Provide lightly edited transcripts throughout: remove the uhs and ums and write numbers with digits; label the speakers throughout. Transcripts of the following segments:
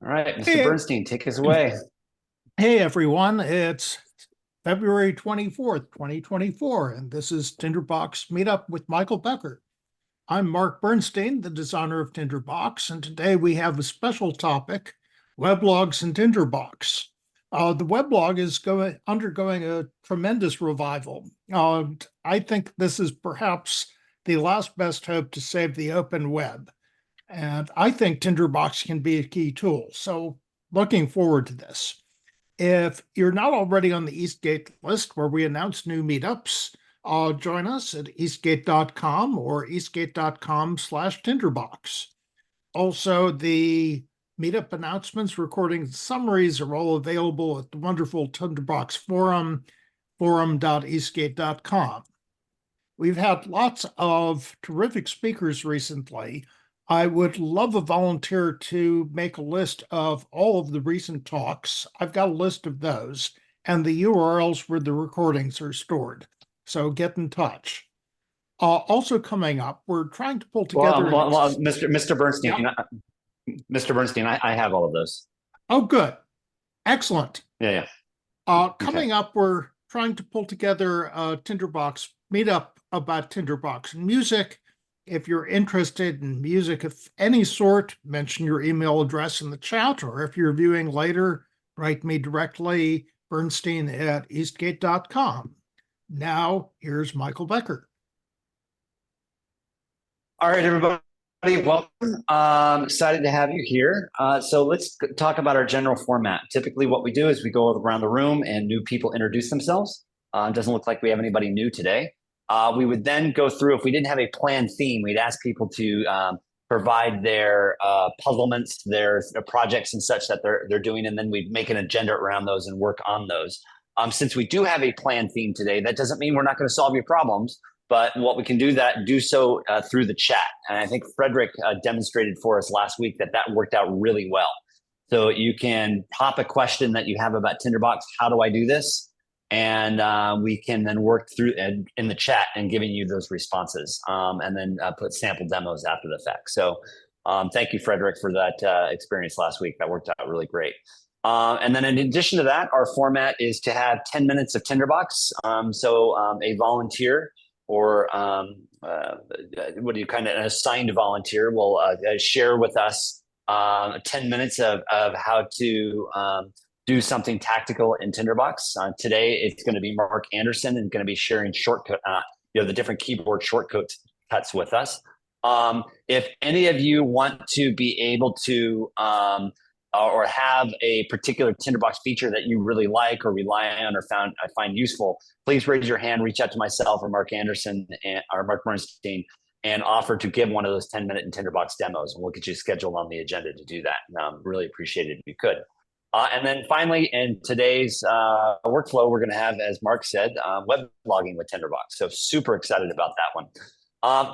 Speaker 1: All right, Mr.
Speaker 2: Hey,
Speaker 1: Bernstein, take us away.
Speaker 2: hey everyone, it's February 24th, 2024, and this is Tinderbox Meetup with Michael Becker. I'm Mark Bernstein, the designer of Tinderbox, and today we have a special topic, weblogs and Tinderbox. The weblog is undergoing a tremendous revival. I think this is perhaps the last best hope to save the open web. And I think Tinderbox can be a key tool. So looking forward to this. If you're not already on the Eastgate list where we announce new meetups, join us at eastgate.com or eastgate.com/Tinderbox. Also, the meetup announcements, recordings, summaries are all available at the wonderful Tinderbox forum, forum.eastgate.com. We've had lots of terrific speakers recently. I would love a volunteer to make a list of all of the recent talks. I've got a list of those and the URLs where the recordings are stored. So get in touch. Also coming up, we're trying to pull together.
Speaker 1: Mr. Bernstein,
Speaker 2: Yeah.
Speaker 1: Mr. Bernstein, I have all of those.
Speaker 2: Oh, good. Excellent.
Speaker 1: Yeah.
Speaker 2: Coming up, we're trying to pull together a Tinderbox meetup about Tinderbox and music. If you're interested in music of any sort, mention your email address in the chat, or if you're viewing later, write me directly, bernstein@eastgate.com. Now, here's Michael Becker.
Speaker 1: All right, everybody, welcome. Excited to have you here. So let's talk about our general format. Typically, what we do is we go around the room and new people introduce themselves. It doesn't look like we have anybody new today. We would then go through, if we didn't have a planned theme, we'd ask people to provide their puzzlements, their projects and such that they're doing, and then we'd make an agenda around those and work on those. Since we do have a planned theme today, that doesn't mean we're not going to solve your problems, but what we can do so through the chat. And I think Frederick demonstrated for us last week that worked out really well. So you can pop a question that you have about Tinderbox, how do I do this? And we can then work through in the chat and giving you those responses, and then put sample demos after the fact. So thank you, Frederick, for that experience last week. That worked out really great. And then in addition to that, our format is to have 10 minutes of Tinderbox. So a volunteer or what do you kind of an assigned volunteer will share with us 10 minutes of how to do something tactical in Tinderbox. Today, it's going to be Mark Anderson and going to be sharing the different keyboard shortcuts with us. If any of you want to be able to or have a particular Tinderbox feature that you really like or rely on or find useful, please raise your hand, reach out to myself or Mark Anderson or Mark Bernstein, and offer to give one of those 10-minute Tinderbox demos, and we'll get you scheduled on the agenda to do that. Really appreciate it if you could. And then finally, in today's workflow, we're going to have, as Mark said, web blogging with Tinderbox. So super excited about that one.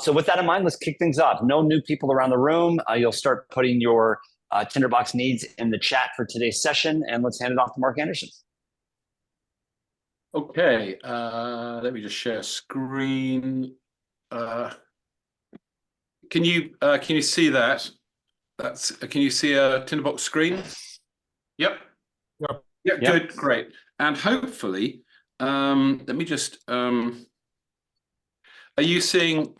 Speaker 1: So with that in mind, let's kick things off. No new people around the room. You'll start putting your Tinderbox needs in the chat for today's session, and let's hand it off to Mark Anderson.
Speaker 3: Okay, let me just share screen. Can you see that? Can you see a Tinderbox screen? Yep. Yeah, good, great. And hopefully, let me just, are you seeing,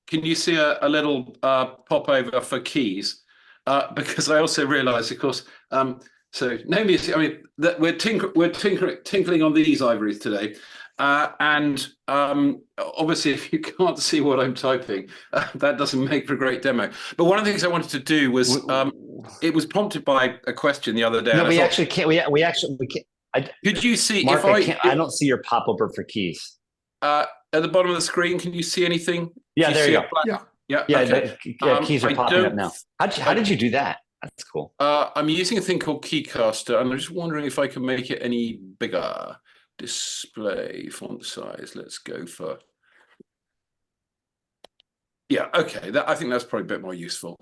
Speaker 3: can you see a little pop over for keys? Because I also realized, of course, so nobody, I mean, that we're tinkling on these ivories today. And obviously, if you can't see what I'm typing, that doesn't make for a great demo. But one of the things I wanted to do was, it was prompted by a question the other day.
Speaker 1: No, we actually can't. We actually can't.
Speaker 3: Could you see?
Speaker 1: Mark, I don't see your pop over for keys.
Speaker 3: At the bottom of the screen, can you see anything?
Speaker 1: Yeah, there you go.
Speaker 3: Yeah.
Speaker 1: Okay. Keys are popping up now. How did you do that? That's cool.
Speaker 3: I'm using a thing called Keycaster, and I'm just wondering if I can make it any bigger. Display font size. Let's go for. Yeah. Okay. I think that's probably a bit more useful.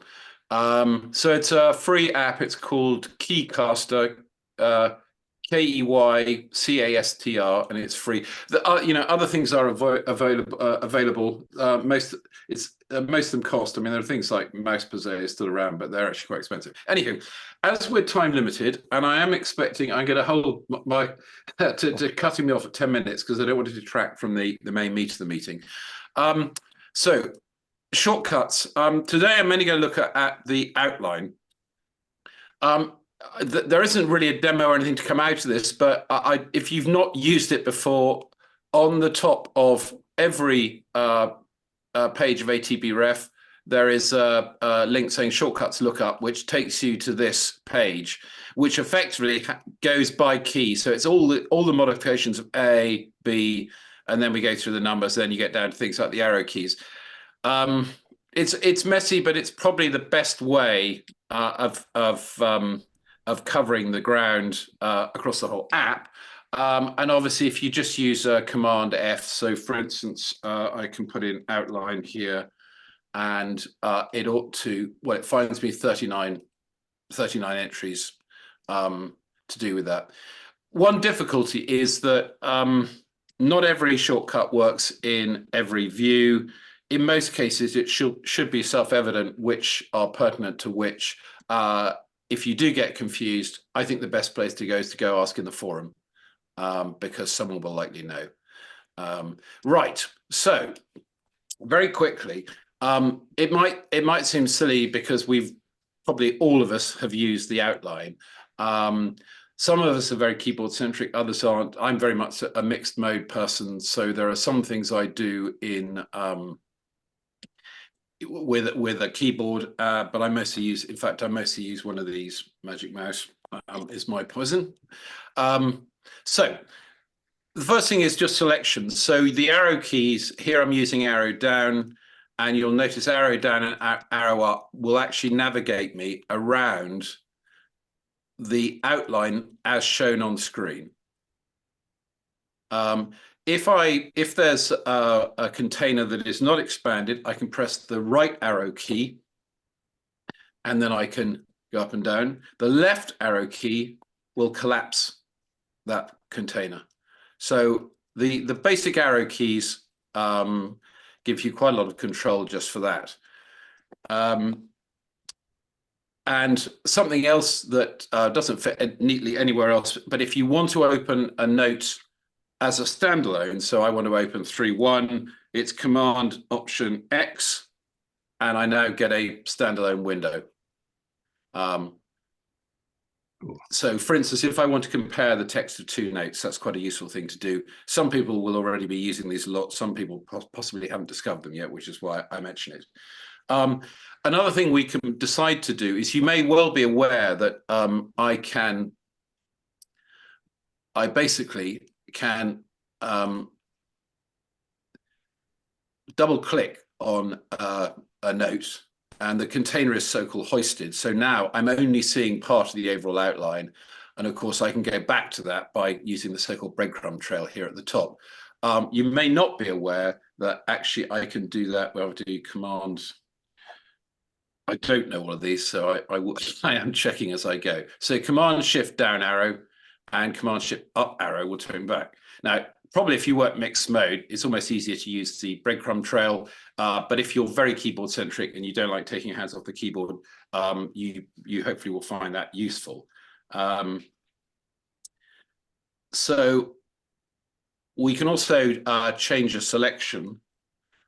Speaker 3: So it's a free app. It's called Keycaster. KEYCASTR, and it's free. Other things are available. Most of them cost. I mean, there are things like Mouse Posé is still around, but they're actually quite expensive. Anywho, as we're time limited, and I am expecting, I'm going to hold my to cutting me off at 10 minutes because I don't want to detract from the main meat of the meeting. So shortcuts. Today I'm only going to look at the outline. There isn't really a demo or anything to come out of this, but if you've not used it before, on the top of every page of ATB Ref, there is a link saying shortcuts lookup, which takes you to this page, which effectively goes by key. So it's all the modifications of A, B, and then we go through the numbers. Then you get down to things like the arrow keys. It's messy, but it's probably the best way of covering the ground across the whole app. And obviously, if you just use Command F, so for instance, I can put in outline here, and it ought to, well, it finds me 39 entries to do with that. One difficulty is that not every shortcut works in every view. In most cases, it should be self-evident which are pertinent to which. If you do get confused, I think the best place to go is to go ask in the forum, because someone will likely know. Right, so very quickly, it might seem silly because probably all of us have used the outline. Some of us are very keyboard centric, others aren't. I'm very much a mixed mode person, so there are some things I do in with a keyboard, but I mostly use one of these. Magic Mouse is my poison. So the first thing is just selections. So the arrow keys, here I'm using arrow down, and you'll notice arrow down and arrow up will actually navigate me around the outline as shown on screen. If there's a container that is not expanded, I can press the right arrow key, and then I can go up and down. The left arrow key will collapse that container. So the basic arrow keys give you quite a lot of control just for that. And something else that doesn't fit neatly anywhere else, but if you want to open a note as a standalone, so I want to open 3.1, it's Command Option X, and I now get a standalone window. So for instance, if I want to compare the text of two notes, that's quite a useful thing to do. Some people will already be using these a lot. Some people possibly haven't discovered them yet, which is why I mention it. Another thing we can decide to do is, you may well be aware that I basically can double click on a note, and the container is so-called hoisted. So now I'm only seeing part of the overall outline. And of course, I can go back to that by using the so-called breadcrumb trail here at the top. You may not be aware that actually I can do that where I do Command. I don't know all of these, so I am checking as I go. So Command Shift down arrow and Command Shift up arrow will turn back. Now, probably if you work mixed mode, it's almost easier to use the breadcrumb trail. But if you're very keyboard centric and you don't like taking your hands off the keyboard, you hopefully will find that useful. So we can also change a selection.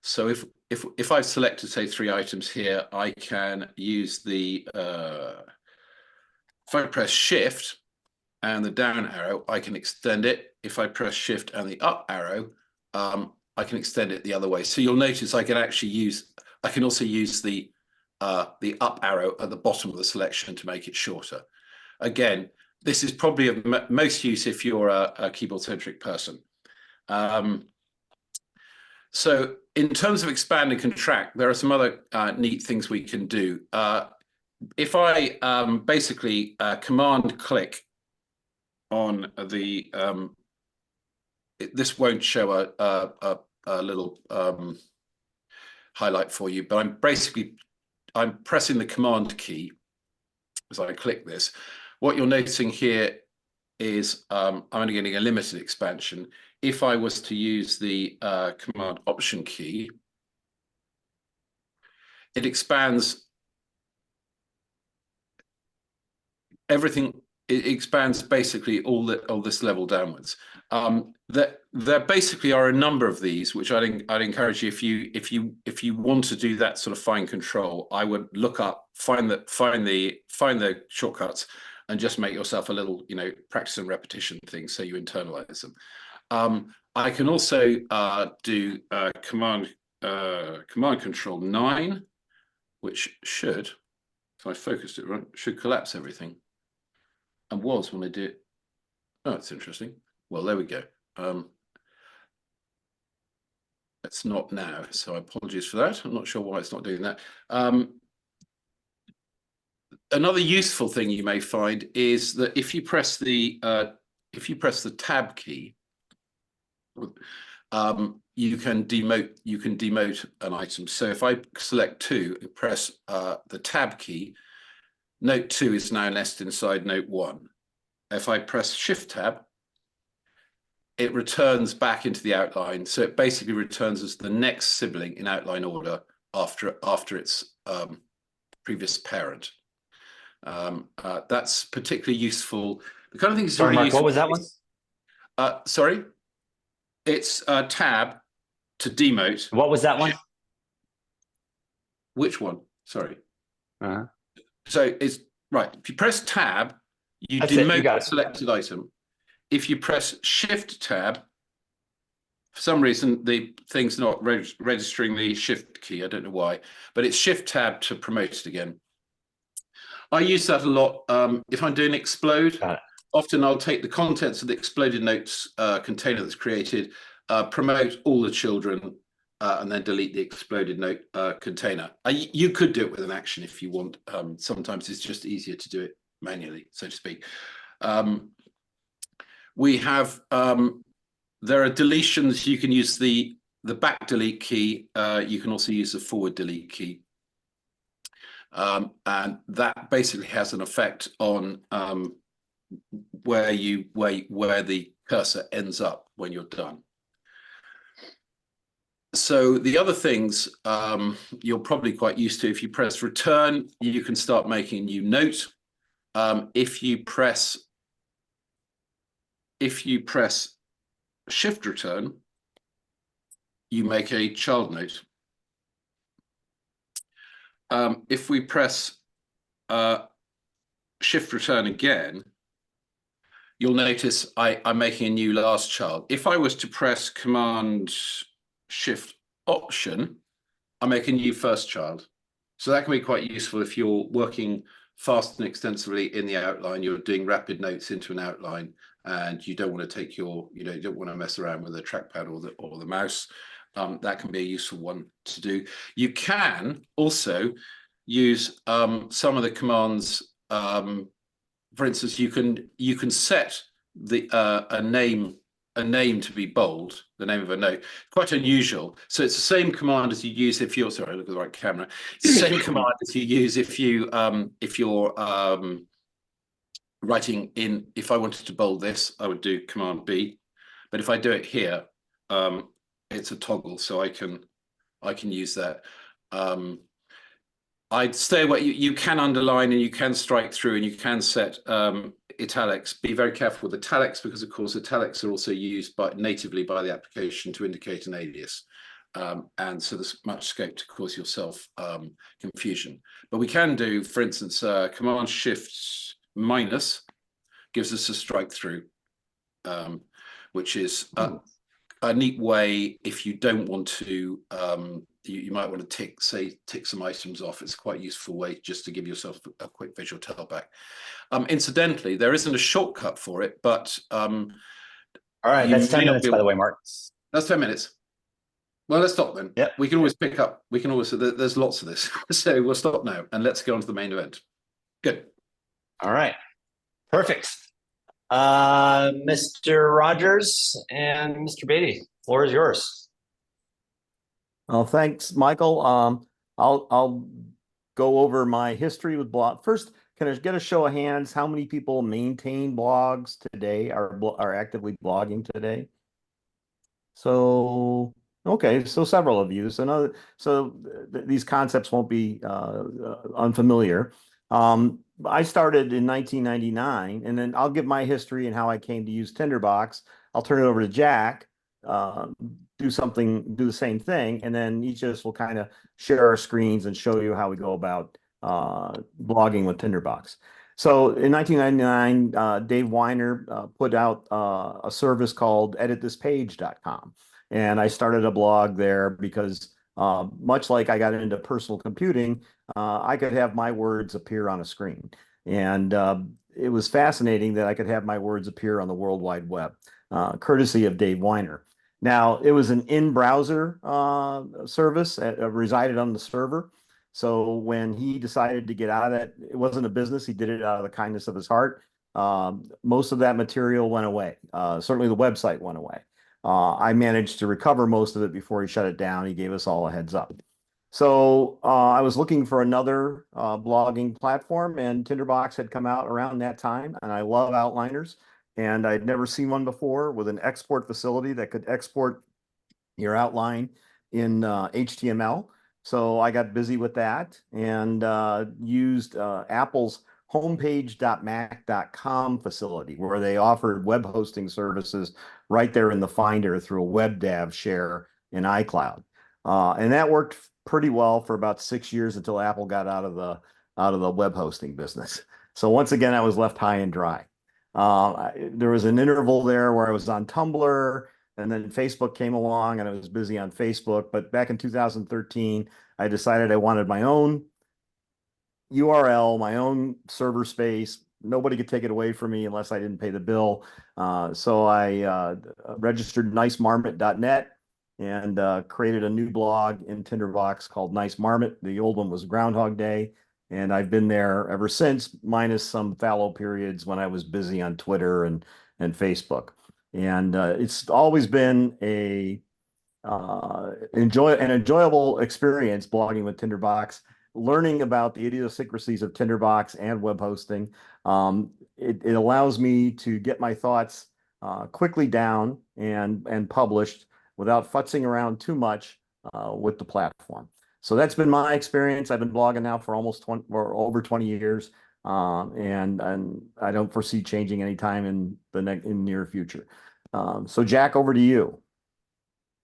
Speaker 3: So if I've selected, say, 3 items here, I can use the, if I press Shift and the down arrow, I can extend it. If I press Shift and the up arrow, I can extend it the other way. So you'll notice I can also use the up arrow at the bottom of the selection to make it shorter. Again, this is probably of most use if you're a keyboard-centric person. So in terms of expand and contract, there are some other neat things we can do. If I basically command click on the, this won't show a little highlight for you, but I'm pressing the command key as I click this. What you're noticing here is I'm only getting a limited expansion. If I was to use the Command Option key, it expands everything. It expands basically all this level downwards. There basically are a number of these, which I'd encourage you, if you want to do that sort of fine control, I would look up, find the shortcuts, and just make yourself a little, practice and repetition thing, so you internalize them. I can also do command control 9, which should, if I focused it right, should collapse everything. And was when I did. Oh, it's interesting. Well, there we go. It's not now, so apologies for that. I'm not sure why it's not doing that. Another useful thing you may find is that if you press the tab key, you can demote an item. So if I select 2 and press the tab key, note 2 is now nested inside note 1. If I press Shift tab, it returns back into the outline. So it basically returns as the next sibling in outline order after its previous parent. That's particularly useful. The kind of thing is
Speaker 1: Sorry,
Speaker 3: really
Speaker 1: Mark,
Speaker 3: useful.
Speaker 1: what was that one?
Speaker 3: Sorry, it's tab to demote.
Speaker 1: What was that one?
Speaker 3: Which one? Sorry.
Speaker 1: Uh-huh.
Speaker 3: So it's right. If you press tab, you
Speaker 1: That's it, you
Speaker 3: demote
Speaker 1: got
Speaker 3: the
Speaker 1: it.
Speaker 3: selected item. If you press Shift tab, for some reason the thing's not registering the Shift key. I don't know why, but it's Shift tab to promote it again. I use that a lot. If I'm doing explode, often I'll take the contents of the exploded notes container that's created, promote all the children, and then delete the exploded note container. You could do it with an action if you want. Sometimes it's just easier to do it manually, so to speak. We have, there are deletions. You can use the back delete key. You can also use the forward delete key. And that basically has an effect on where the cursor ends up when you're done. So the other things you're probably quite used to. If you press return, you can start making a new note. If you press Shift return, you make a child note. If we press Shift return again, you'll notice I'm making a new last child. If I was to press Command Shift Option, I make a new first child. So that can be quite useful if you're working fast and extensively in the outline, you're doing rapid notes into an outline, and you don't want to take you don't want to mess around with the trackpad or the mouse. That can be a useful one to do. You can also use some of the commands. For instance, you can set the a name to be bold, the name of a note. Quite unusual. So it's the same command as you use if you're sorry, look at the right camera. It's the same command as you use if you're writing in. If I wanted to bold this, I would do Command B, but if I do it here, it's a toggle, so I can use that. I'd stay away. You can underline and you can strike through and you can set italics. Be very careful with italics because, of course, italics are also used natively by the application to indicate an alias. And so there's much scope to cause yourself confusion. But we can do, for instance, Command Shift minus gives us a strike through, which is a neat way if you don't want to. You might want to tick some items off. It's a quite useful way just to give yourself a quick visual tellback. Incidentally, there isn't a shortcut for it, but all
Speaker 1: right, that's 10 minutes, by the way, Mark.
Speaker 3: That's 10 minutes. Well, let's stop then.
Speaker 1: Yep.
Speaker 3: We can always pick up. We can always. There's lots of this, so we'll stop now and let's go on to the main event. Good.
Speaker 1: All right, perfect. Mr. Rogers and Mr. Baty, floor is yours.
Speaker 4: Oh, thanks, Michael. I'll go over my history with blog. First, can I get a show of hands? How many people maintain blogs today, are actively blogging today? So, okay, so several of you. These concepts won't be unfamiliar. I started in 1999, and then I'll give my history and how I came to use Tinderbox. I'll turn it over to Jack, uh, do the same thing, and then each of us will kind of share our screens and show you how we go about blogging with Tinderbox. So in 1999, Dave Weiner put out a service called editthispage.com. And I started a blog there because much like I got into personal computing, I could have my words appear on a screen. And it was fascinating that I could have my words appear on the World Wide Web, courtesy of Dave Weiner. Now, it was an in-browser service resided on the server. So when he decided to get out of that, it wasn't a business. He did it out of the kindness of his heart. Most of that material went away. Certainly the website went away. I managed to recover most of it before he shut it down. He gave us all a heads up. So I was looking for another blogging platform, and Tinderbox had come out around that time, and I love outliners. And I'd never seen one before with an export facility that could export your outline in HTML. So I got busy with that and used Apple's homepage.mac.com facility, where they offered web hosting services right there in the Finder through a WebDAV share in iCloud. And that worked pretty well for about 6 years until Apple got out of the web hosting business. So once again, I was left high and dry. There was an interval there where I was on Tumblr, and then Facebook came along and I was busy on Facebook. But back in 2013, I decided I wanted my own URL, my own server space. Nobody could take it away from me unless I didn't pay the bill. So I registered nicemarmot.net and created a new blog in Tinderbox called Nice Marmot. The old one was Groundhog Day. And I've been there ever since, minus some fallow periods when I was busy on Twitter and Facebook. And it's always been an enjoyable experience blogging with Tinderbox, learning about the idiosyncrasies of Tinderbox and web hosting. It allows me to get my thoughts quickly down and published without futzing around too much with the platform. So that's been my experience. I've been blogging now for almost 20 or over 20 years. And I don't foresee changing anytime in the near future. So Jack, over to you.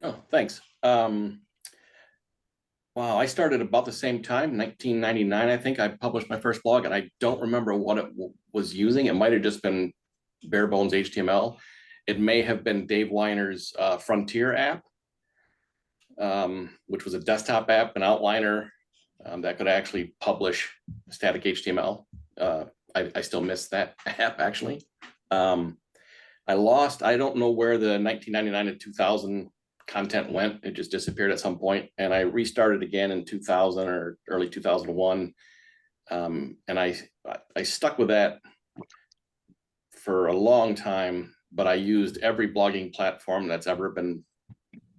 Speaker 5: Oh, thanks. Wow, I started about the same time, 1999, I think I published my first blog, and I don't remember what it was using. It might have just been bare bones HTML. It may have been Dave Weiner's Frontier app, which was a desktop app, an outliner that could actually publish static HTML. I still miss that app, actually. I don't know where the 1999 to 2000 content went. It just disappeared at some point, and I restarted again in 2000 or early 2001. And I stuck with that for a long time, but I used every blogging platform that's ever been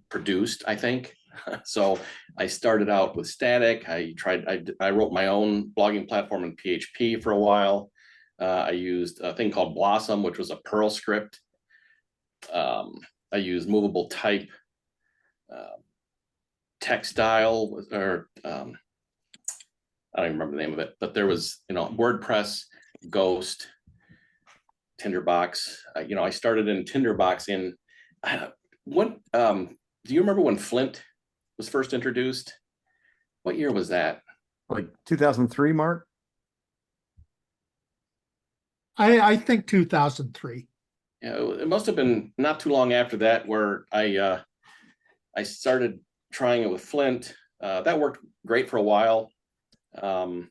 Speaker 5: produced, I think. So I started out with static. I wrote my own blogging platform in PHP for a while. I used a thing called Blossom, which was a Perl script. I used movable type, textile, or I don't even remember the name of it, but there was, WordPress, Ghost, Tinderbox. I started in Tinderbox in what? Do you remember when Flint was first introduced? What year was that?
Speaker 4: Like 2003, Mark?
Speaker 2: I think 2003.
Speaker 5: Yeah, it must have been not too long after that where I started trying it with Flint. That worked great for a while. And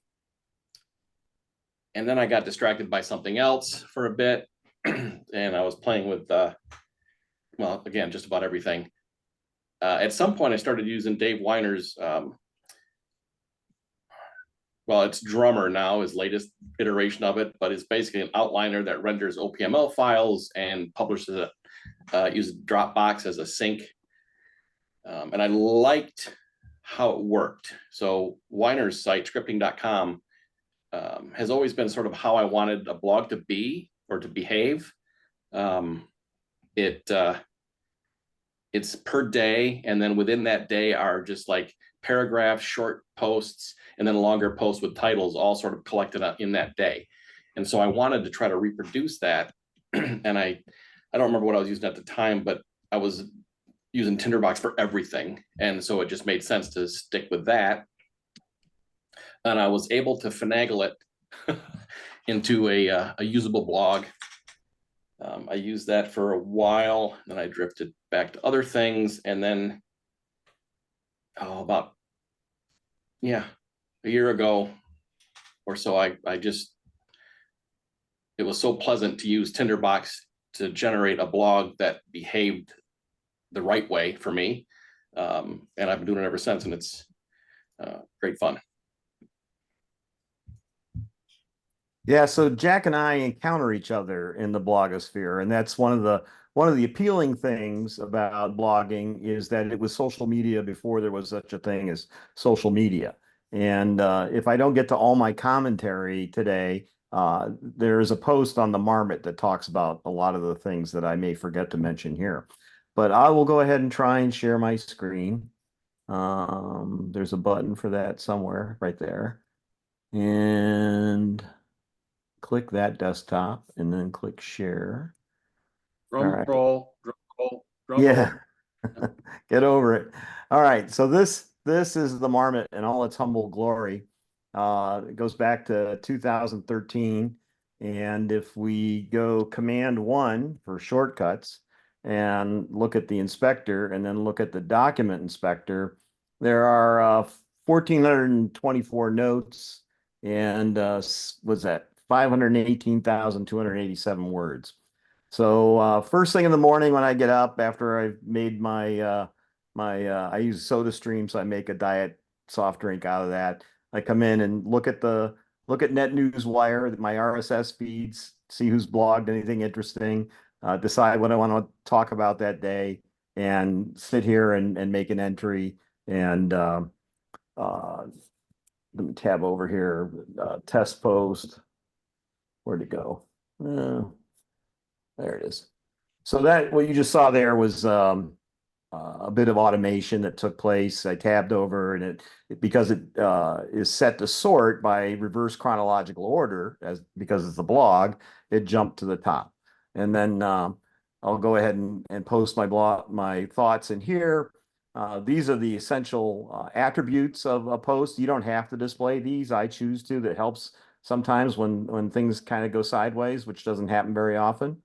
Speaker 5: then I got distracted by something else for a bit. And I was playing with, well, again, just about everything. At some point, I started using Dave Weiner's, well, it's Drummer now, his latest iteration of it, but it's basically an outliner that renders OPML files and publishes it, uses Dropbox as a sync. And I liked how it worked. So Weiner's site, scripting.com, has always been sort of how I wanted a blog to be or to behave. It's per day, and then within that day are just like paragraphs, short posts, and then longer posts with titles, all sort of collected in that day. And so I wanted to try to reproduce that. And I don't remember what I was using at the time, but I was using Tinderbox for everything. And so it just made sense to stick with that. And I was able to finagle it into a usable blog. I used that for a while, then I drifted back to other things, and then about a year ago or so, I just, it was so pleasant to use Tinderbox to generate a blog that behaved the right way for me, and I've been doing it ever since, and it's great fun.
Speaker 4: Yeah, so Jack and I encounter each other in the blogosphere, and that's one of the appealing things about blogging is that it was social media before there was such a thing as social media. And if I don't get to all my commentary today, there is a post on the Marmot that talks about a lot of the things that I may forget to mention here. But I will go ahead and try and share my screen. There's a button for that somewhere right there. And click that desktop and then click share.
Speaker 3: Drum
Speaker 4: All right.
Speaker 3: roll, drum roll, drum
Speaker 4: Yeah,
Speaker 3: roll.
Speaker 4: get over it. All right, so this is the Marmot in all its humble glory. It goes back to 2013, and if we go Command 1 for shortcuts and look at the inspector and then look at the document inspector, there are 1,424 notes and what's that? 518,287 words. So first thing in the morning when I get up after I've made my I use SodaStream, so I make a diet soft drink out of that. I come in and look at Net Newswire, my RSS feeds, see who's blogged anything interesting, decide what I want to talk about that day, and sit here and make an entry. And let me tab over here, test post. Where'd it go? There it is. So that what you just saw there was a bit of automation that took place. I tabbed over, and because it is set to sort by reverse chronological order, because it's a blog, it jumped to the top. And then I'll go ahead and post my thoughts in here. These are the essential attributes of a post. You don't have to display these. I choose to. That helps sometimes when things kind of go sideways, which doesn't happen very often.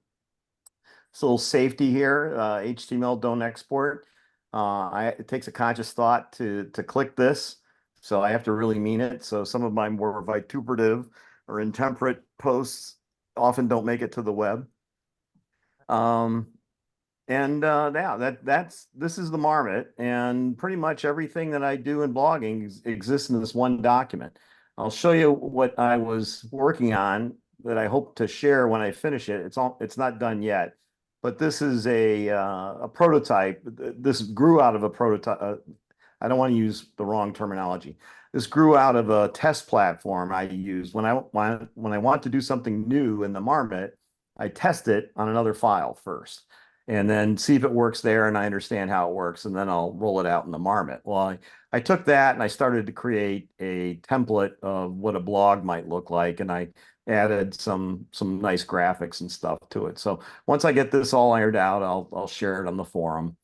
Speaker 4: It's a little safety here. HTML don't export. It takes a conscious thought to click this, so I have to really mean it. So some of my more vituperative or intemperate posts often don't make it to the web. This is the Marmot, and pretty much everything that I do in blogging exists in this one document. I'll show you what I was working on that I hope to share when I finish it. It's not done yet. But this is a prototype. This grew out of a prototype. I don't want to use the wrong terminology. This grew out of a test platform I use when I want to do something new in the Marmot. I test it on another file first, and then see if it works there, and I understand how it works, and then I'll roll it out in the Marmot. Well, I took that and I started to create a template of what a blog might look like, and I added some nice graphics and stuff to it. So once I get this all ironed out, I'll share it on the forum.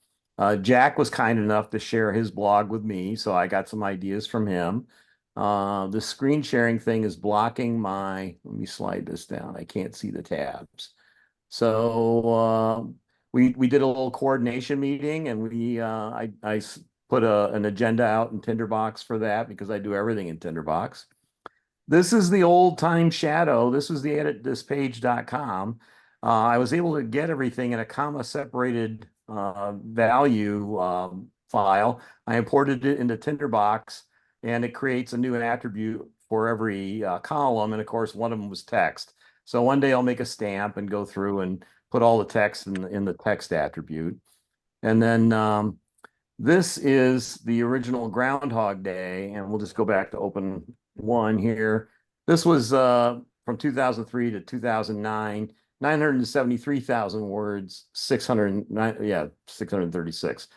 Speaker 4: Jack was kind enough to share his blog with me, so I got some ideas from him. The screen sharing thing is blocking my, let me slide this down. I can't see the tabs. So we did a little coordination meeting, and I put an agenda out in Tinderbox for that because I do everything in Tinderbox. This is the old time shadow. This was the editthispage.com. I was able to get everything in a comma separated value file. I imported it into Tinderbox, and it creates a new attribute for every column. And of course, one of them was text. So one day I'll make a stamp and go through and put all the text in the text attribute. And then this is the original Groundhog Day, and we'll just go back to open one here. This was from 2003 to 2009, 973,000 words, 609, yeah, 636.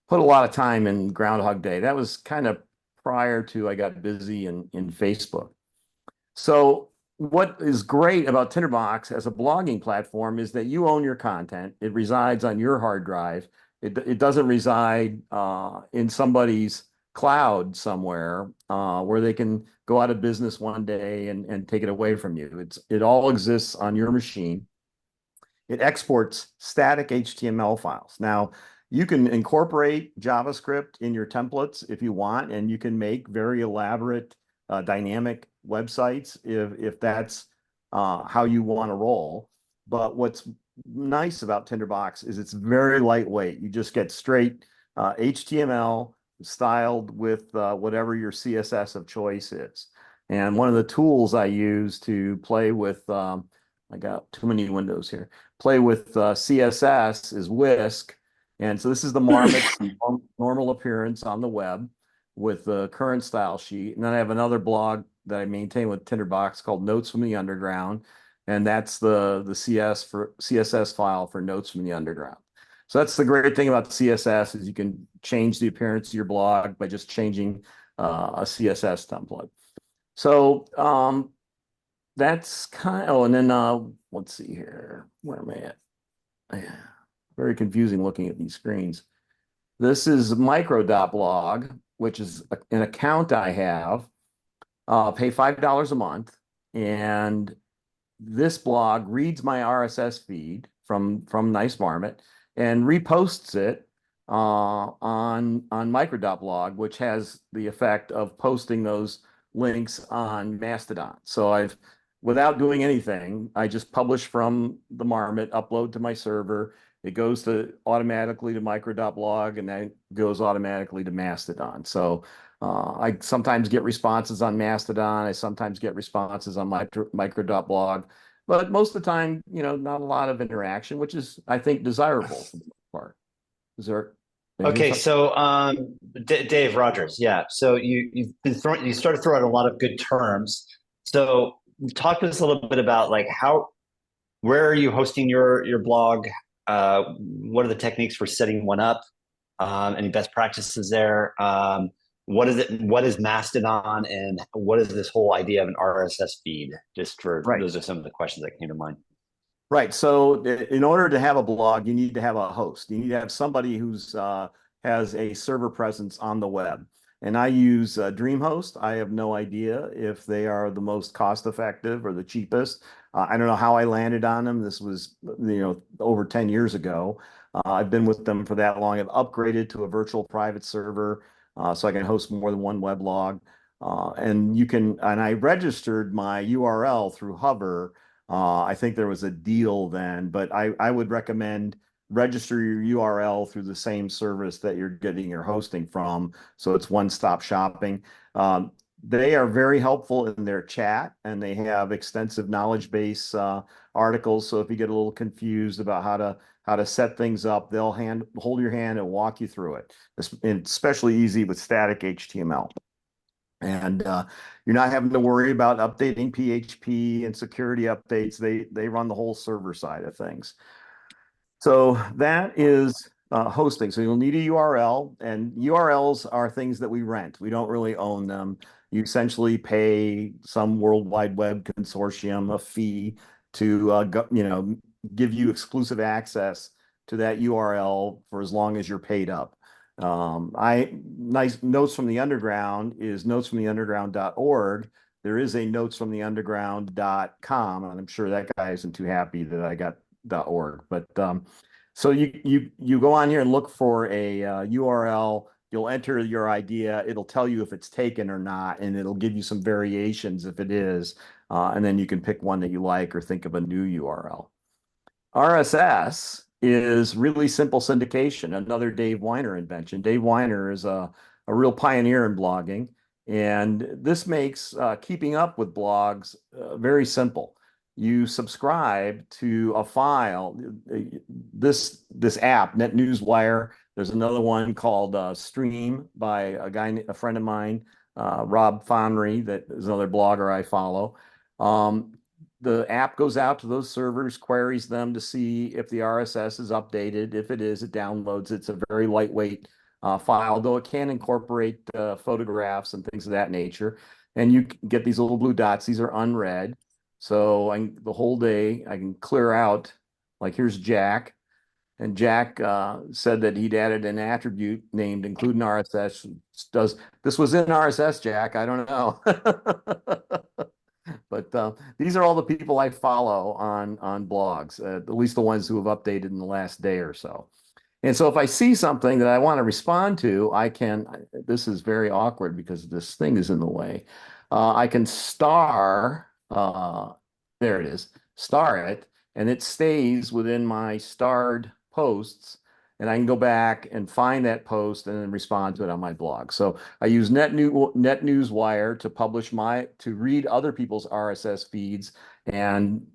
Speaker 4: Put a lot of time in Groundhog Day. That was kind of prior to I got busy in Facebook. So what is great about Tinderbox as a blogging platform is that you own your content. It resides on your hard drive. It doesn't reside in somebody's cloud somewhere where they can go out of business one day and take it away from you. It all exists on your machine. It exports static HTML files. Now, you can incorporate JavaScript in your templates if you want, and you can make very elaborate dynamic websites if that's how you want to roll. But what's nice about Tinderbox is it's very lightweight. You just get straight HTML styled with whatever your CSS of choice is. And one of the tools I use to play with, I got too many windows here, play with CSS is Whisk. And so this is the Marmot's normal appearance on the web with the current style sheet. And then I have another blog that I maintain with Tinderbox called Notes from the Underground. And that's the CSS file for Notes from the Underground. So that's the great thing about CSS is you can change the appearance of your blog by just changing a CSS template. So that's kind of, oh, and then let's see here. Where am I at? Yeah, very confusing looking at these screens. This is Micro.blog, which is an account I have. Pay $5 a month, and this blog reads my RSS feed from Nice Marmot and reposts it on Micro.blog, which has the effect of posting those links on Mastodon. So without doing anything, I just publish from the Marmot, upload to my server. It goes automatically to Micro.blog, and then goes automatically to Mastodon. So I sometimes get responses on Mastodon. I sometimes get responses on Micro.blog. But most of the time, not a lot of interaction, which is, I think, desirable for the most part. Is there?
Speaker 1: Okay, so Dave Rogers, yeah. So you started throwing a lot of good terms. So talk to us a little bit about like where are you hosting your blog? What are the techniques for setting one up? Any best practices there? What is it? What is Mastodon, and what is this whole idea of an RSS feed? Just for those are some of the questions that came to mind.
Speaker 4: Right. So in order to have a blog, you need to have a host. You need to have somebody who's has a server presence on the web. And I use DreamHost. I have no idea if they are the most cost effective or the cheapest. I don't know how I landed on them. This was, over 10 years ago. I've been with them for that long. I've upgraded to a virtual private server so I can host more than one weblog. And I registered my URL through Hover. I think there was a deal then, but I would recommend register your URL through the same service that you're getting your hosting from. So it's one-stop shopping. They are very helpful in their chat, and they have extensive knowledge base articles. So if you get a little confused about how to set things up, they'll hold your hand and walk you through it. It's especially easy with static HTML. And you're not having to worry about updating PHP and security updates. They run the whole server side of things. So that is hosting. So you'll need a URL, and URLs are things that we rent. We don't really own them. You essentially pay some World Wide Web consortium a fee to give you exclusive access to that URL for as long as you're paid up. Notes from the Underground is notesfromtheunderground.org. There is a notesfromtheunderground.com, and I'm sure that guy isn't too happy that I got .org. But so you go on here and look for a URL. You'll enter your idea. It'll tell you if it's taken or not, and it'll give you some variations if it is, and then you can pick one that you like or think of a new URL. RSS is really simple syndication, another Dave Weiner invention. Dave Weiner is a real pioneer in blogging, and this makes keeping up with blogs very simple. You subscribe to a file, this app, NetNewsWire. There's another one called Stream by a friend of mine Rob Fonry, that is another blogger I follow. The app goes out to those servers, queries them to see if the RSS is updated. If it is, it downloads. It's a very lightweight file, though it can incorporate photographs and things of that nature. And you get these little blue dots. These are unread. So the whole day I can clear out, like here's Jack. And Jack said that he'd added an attribute named include in RSS. This was in RSS, Jack? I don't know. But these are all the people I follow on blogs, at least the ones who have updated in the last day or so. And so if I see something that I want to respond to, I can, this is very awkward because this thing is in the way. I can star, there it is, star it, and it stays within my starred posts. And I can go back and find that post and then respond to it on my blog. So I use NetNewsWire to publish to read other people's RSS feeds, and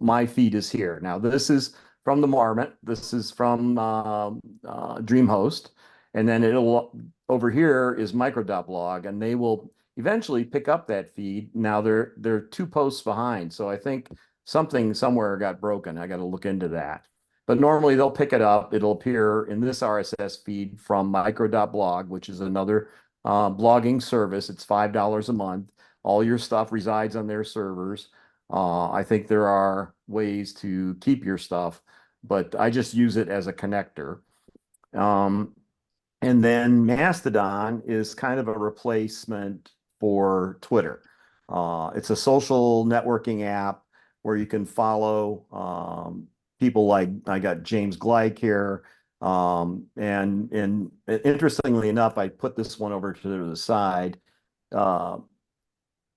Speaker 4: my feed is here. Now this is from the Marmot. This is from DreamHost, and then over here is Micro.blog, and they will eventually pick up that feed. Now they're 2 posts behind, so I think something somewhere got broken. I got to look into that. But normally they'll pick it up. It'll appear in this RSS feed from Micro.blog, which is another blogging service. It's $5 a month. All your stuff resides on their servers. I think there are ways to keep your stuff, but I just use it as a connector. And then Mastodon is kind of a replacement for Twitter. It's a social networking app where you can follow people like, I got James Gleick here. And interestingly enough, I put this one over to the side. I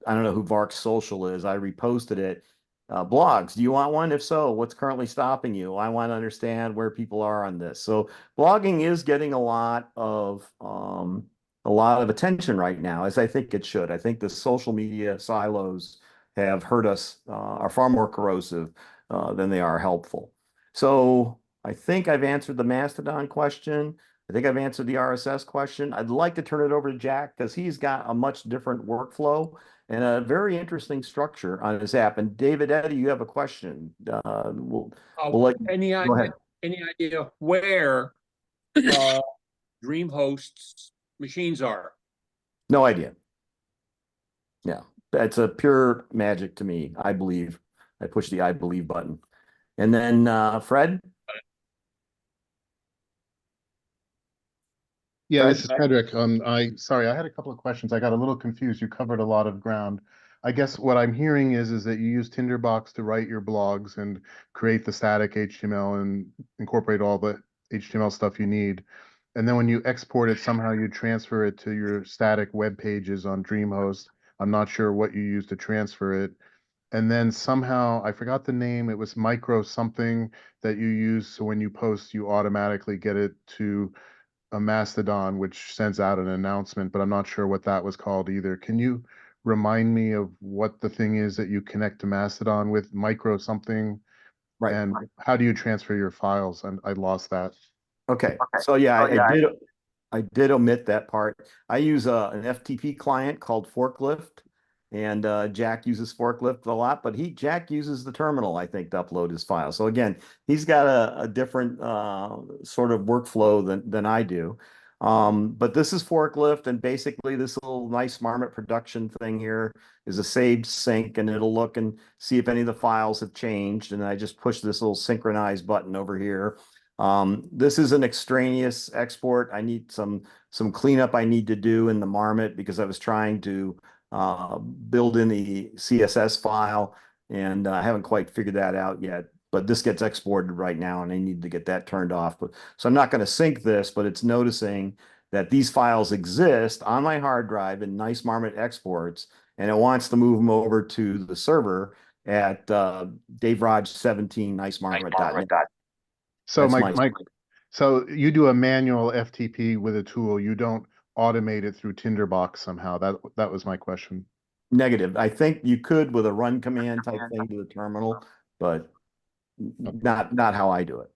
Speaker 4: don't know who Vark Social is. I reposted it. Blogs, do you want one? If so, what's currently stopping you? I want to understand where people are on this. So blogging is getting a lot of attention right now, as I think it should. I think the social media silos have hurt us, are far more corrosive than they are helpful. So I think I've answered the Mastodon question. I think I've answered the RSS question. I'd like to turn it over to Jack because he's got a much different workflow and a very interesting structure on his app. And David Eddy, you have a question. We'll let you go ahead.
Speaker 6: Any idea where DreamHost's machines are?
Speaker 4: No idea. Yeah, that's a pure magic to me. I believe. I push the I believe button. And then Fred?
Speaker 7: Yeah,
Speaker 4: Fred?
Speaker 7: this is Frederick. Sorry, I had a couple of questions. I got a little confused. You covered a lot of ground. I guess what I'm hearing is that you use Tinderbox to write your blogs and create the static HTML and incorporate all the HTML stuff you need. And then when you export it, somehow you transfer it to your static web pages on DreamHost. I'm not sure what you use to transfer it. And then somehow, I forgot the name, it was micro something that you use. So when you post, you automatically get it to a Mastodon, which sends out an announcement, but I'm not sure what that was called either. Can you remind me of what the thing is that you connect to Mastodon with, micro something?
Speaker 4: Right.
Speaker 7: And how do you transfer your files? And I lost that.
Speaker 4: Okay. So yeah, I did omit that part. I use an FTP client called Forklift, and Jack uses Forklift a lot, but Jack uses the terminal, I think, to upload his file. So again, he's got a different sort of workflow than I do. But this is Forklift, and basically this little nice Marmot production thing here is a saved sync, and it'll look and see if any of the files have changed. And I just push this little synchronize button over here. This is an extraneous export. I need some cleanup I need to do in the Marmot because I was trying to build in the CSS file, and I haven't quite figured that out yet. But this gets exported right now, and I need to get that turned off. So I'm not going to sync this, but it's noticing that these files exist on my hard drive in nice Marmot exports, and it wants to move them over to the server at daverog17 nicemarmot.net.
Speaker 7: So
Speaker 4: That's
Speaker 7: so you do a manual FTP with a tool. You don't automate it through Tinderbox somehow. That was my question.
Speaker 4: Negative. I think you could with a run command type thing to the terminal, but not how I do it.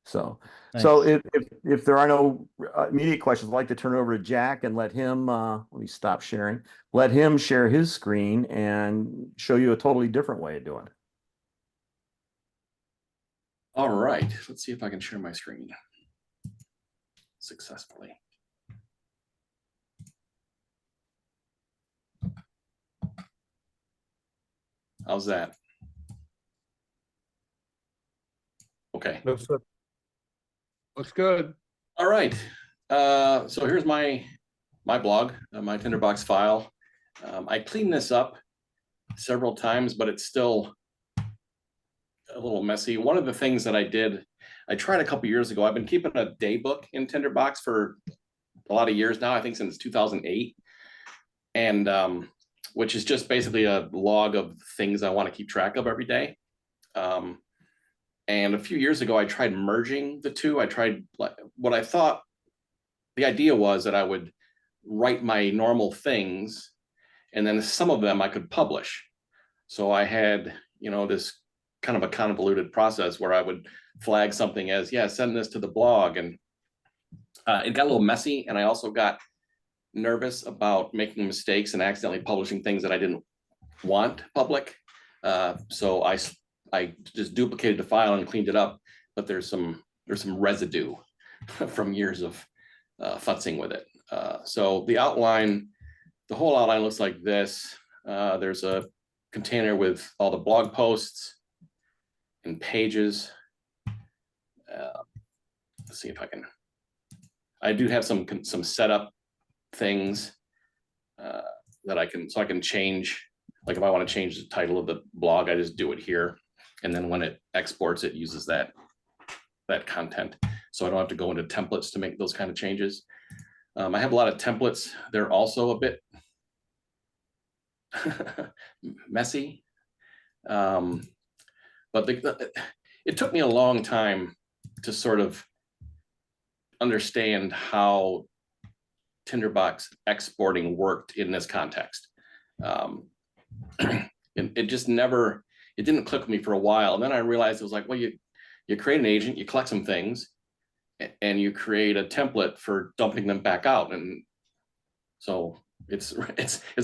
Speaker 4: So,
Speaker 7: Thanks.
Speaker 4: so if there are no immediate questions, I'd like to turn it over to Jack and let him, let me stop sharing, let him share his screen and show you a totally different way of doing it.
Speaker 5: All right, let's see if I can share my screen successfully. How's that? Okay.
Speaker 6: Looks good. Looks good.
Speaker 5: All right. So here's my blog, my Tinderbox file. I cleaned this up several times, but it's still a little messy. One of the things that I did, I tried a couple years ago. I've been keeping a day book in Tinderbox for a lot of years now, I think since 2008. And which is just basically a log of things I want to keep track of every day. And a few years ago, I tried merging the two. I tried what I thought the idea was that I would write my normal things, and then some of them I could publish. So I had, this kind of a convoluted process where I would flag something as, yeah, send this to the blog. And it got a little messy. And I also got nervous about making mistakes and accidentally publishing things that I didn't want public. So I just duplicated the file and cleaned it up, but there's some residue from years of futzing with it. So the outline, the whole outline looks like this. There's a container with all the blog posts and pages. Let's see if I do have some setup things that I can change. Like if I want to change the title of the blog, I just do it here. And then when it exports, it uses that content. So I don't have to go into templates to make those kind of changes. I have a lot of templates. They're also a bit messy. But it took me a long time to sort of understand how Tinderbox exporting worked in this context. It just never, it didn't click with me for a while. And then I realized it was like, well, you create an agent, you collect some things, and you create a template for dumping them back out. And so it's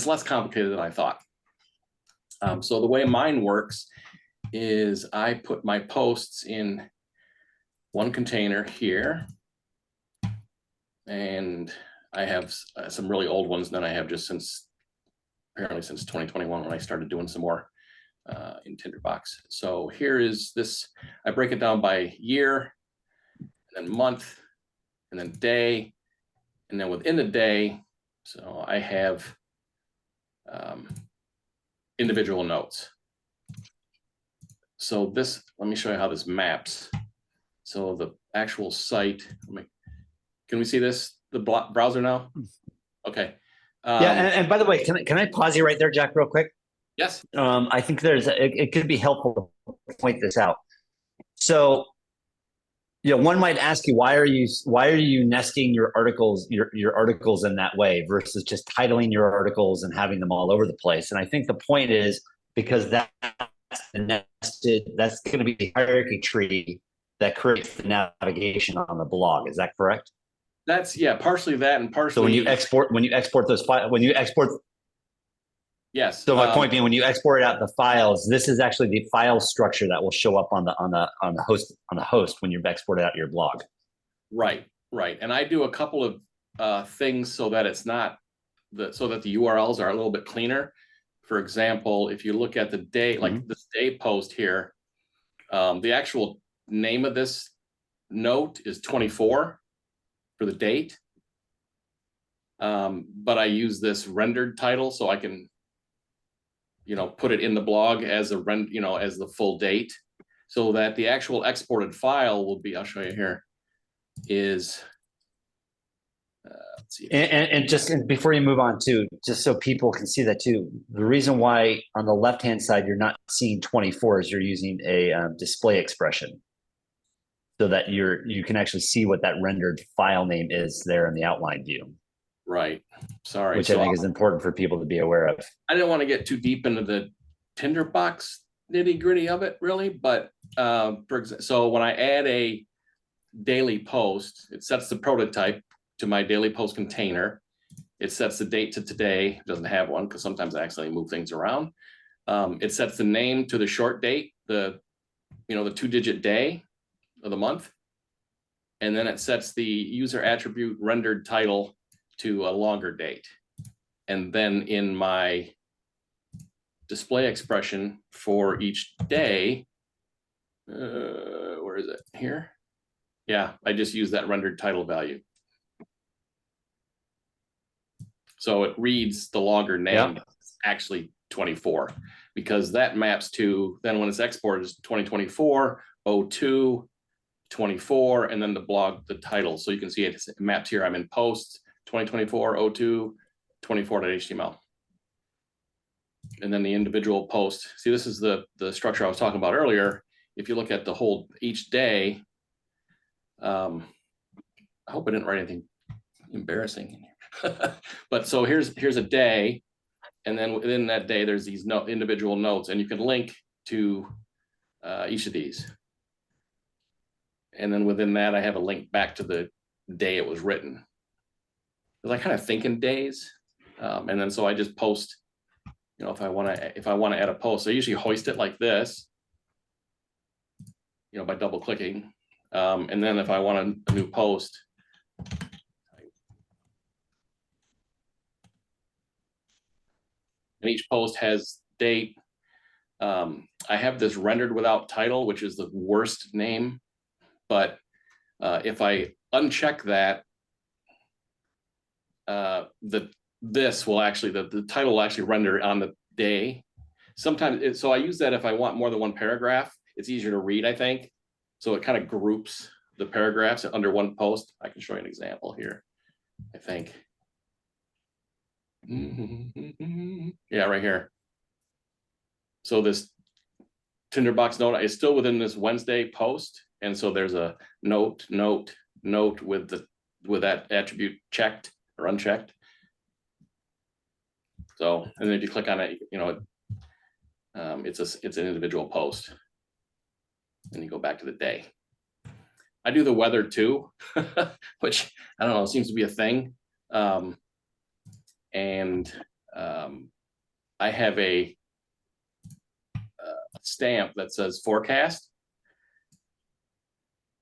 Speaker 5: less complicated than I thought. So the way mine works is I put my posts in one container here, and I have some really old ones. And then I have just apparently since 2021 when I started doing some more in Tinderbox. So here is this, I break it down by year, and then month, and then day, and then within the day, so I have individual notes. So this, let me show you how this maps. So the actual site, can we see this, the browser now? Okay.
Speaker 1: Yeah, and by the way, can I pause you right there, Jack, real quick?
Speaker 5: Yes.
Speaker 1: I think it could be helpful to point this out. So, one might ask you, why are you nesting your articles in that way versus just titling your articles and having them all over the place? And I think the point is because that's going to be the hierarchy tree that creates the navigation on the blog. Is that correct?
Speaker 5: That's, yeah, partially that and partially.
Speaker 1: So when you export those files,
Speaker 5: yes.
Speaker 1: So my point being, when you export out the files, this is actually the file structure that will show up on the host when you export it out your blog.
Speaker 5: Right. And I do a couple of things so that it's not so that the URLs are a little bit cleaner. For example, if you look at the day, like this day post here, the actual name of this note is 24 for the date. But I use this rendered title so I can, put it in the blog as as the full date, so that the actual exported file will be, I'll show you here, is, let's see.
Speaker 1: And just before you move on too, just so people can see that too, the reason why on the left-hand side you're not seeing 24 is you're using a display expression so that you can actually see what that rendered file name is there in the outline view.
Speaker 5: Right. Sorry.
Speaker 1: Which I think is important for people to be aware of.
Speaker 5: I didn't want to get too deep into the Tinderbox nitty gritty of it really, but for example, so when I add a daily post, it sets the prototype to my daily post container. It sets the date to today. It doesn't have one because sometimes I accidentally move things around. It sets the name to the short date, the 2-digit day of the month. And then it sets the user attribute rendered title to a longer date. And then in my display expression for each day, where is it here? Yeah, I just use that rendered title value. So it reads the longer name, actually 24, because that maps to, then when it's exported, is 2024, 02, 24, and then the blog, the title. So you can see it maps here. I'm in posts 2024, 02, 24.html. And then the individual post. See, this is the structure I was talking about earlier. If you look at the whole, each day, I hope I didn't write anything embarrassing. But so here's a day, and then within that day there's these individual notes, and you can link to each of these. And then within that I have a link back to the day it was written, because I kind of think in days. And then so I just post, if I want to add a post, I usually hoist it like this, by double clicking. And then if I want a new post, and each post has date. I have this rendered without title, which is the worst name. But if I uncheck that, this will actually, the title will actually render on the day. Sometimes, so I use that if I want more than one paragraph. It's easier to read, I think. So it kind of groups the paragraphs under one post. I can show you an example here, I think. Yeah, right here. So this Tinderbox note is still within this Wednesday post, and so there's a note with that attribute checked or unchecked. So, and then if you click on it, it's an individual post, and you go back to the day. I do the weather too, which I don't know, seems to be a thing. I have a stamp that says forecast.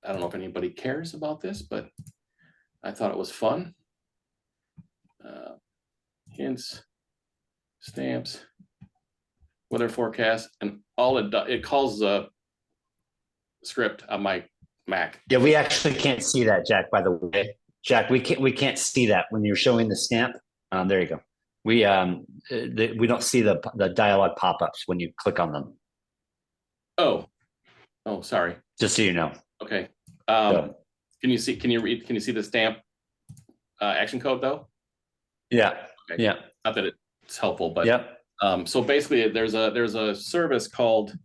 Speaker 5: I don't know if anybody cares about this, but I thought it was fun. Hints, stamps, weather forecast, and all it calls the script on my Mac.
Speaker 1: Yeah, we actually can't see that, Jack, by the way. Jack, we can't see that when you're showing the stamp. There you go. We don't see the dialog pop-ups when you click on them.
Speaker 5: Oh, sorry.
Speaker 1: Just so you know.
Speaker 5: Okay.
Speaker 1: So,
Speaker 5: Can you see the stamp action code though?
Speaker 1: yeah.
Speaker 5: Okay.
Speaker 1: Yeah.
Speaker 5: Not that it's helpful, but
Speaker 1: Yep.
Speaker 5: So basically there's a service called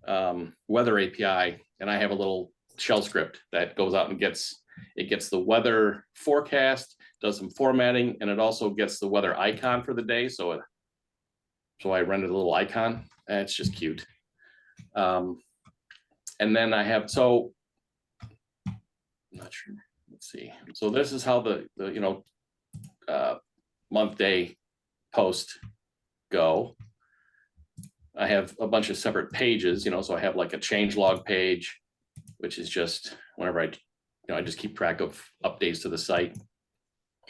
Speaker 5: Weather API, and I have a little shell script that goes out and gets the weather forecast, does some formatting, and it also gets the weather icon for the day. So I rendered a little icon. It's just cute. And then I have, so I'm not sure. Let's see. So this is how the month day post go. I have a bunch of separate pages, so I have like a change log page, which is just whenever I just keep track of updates to the site.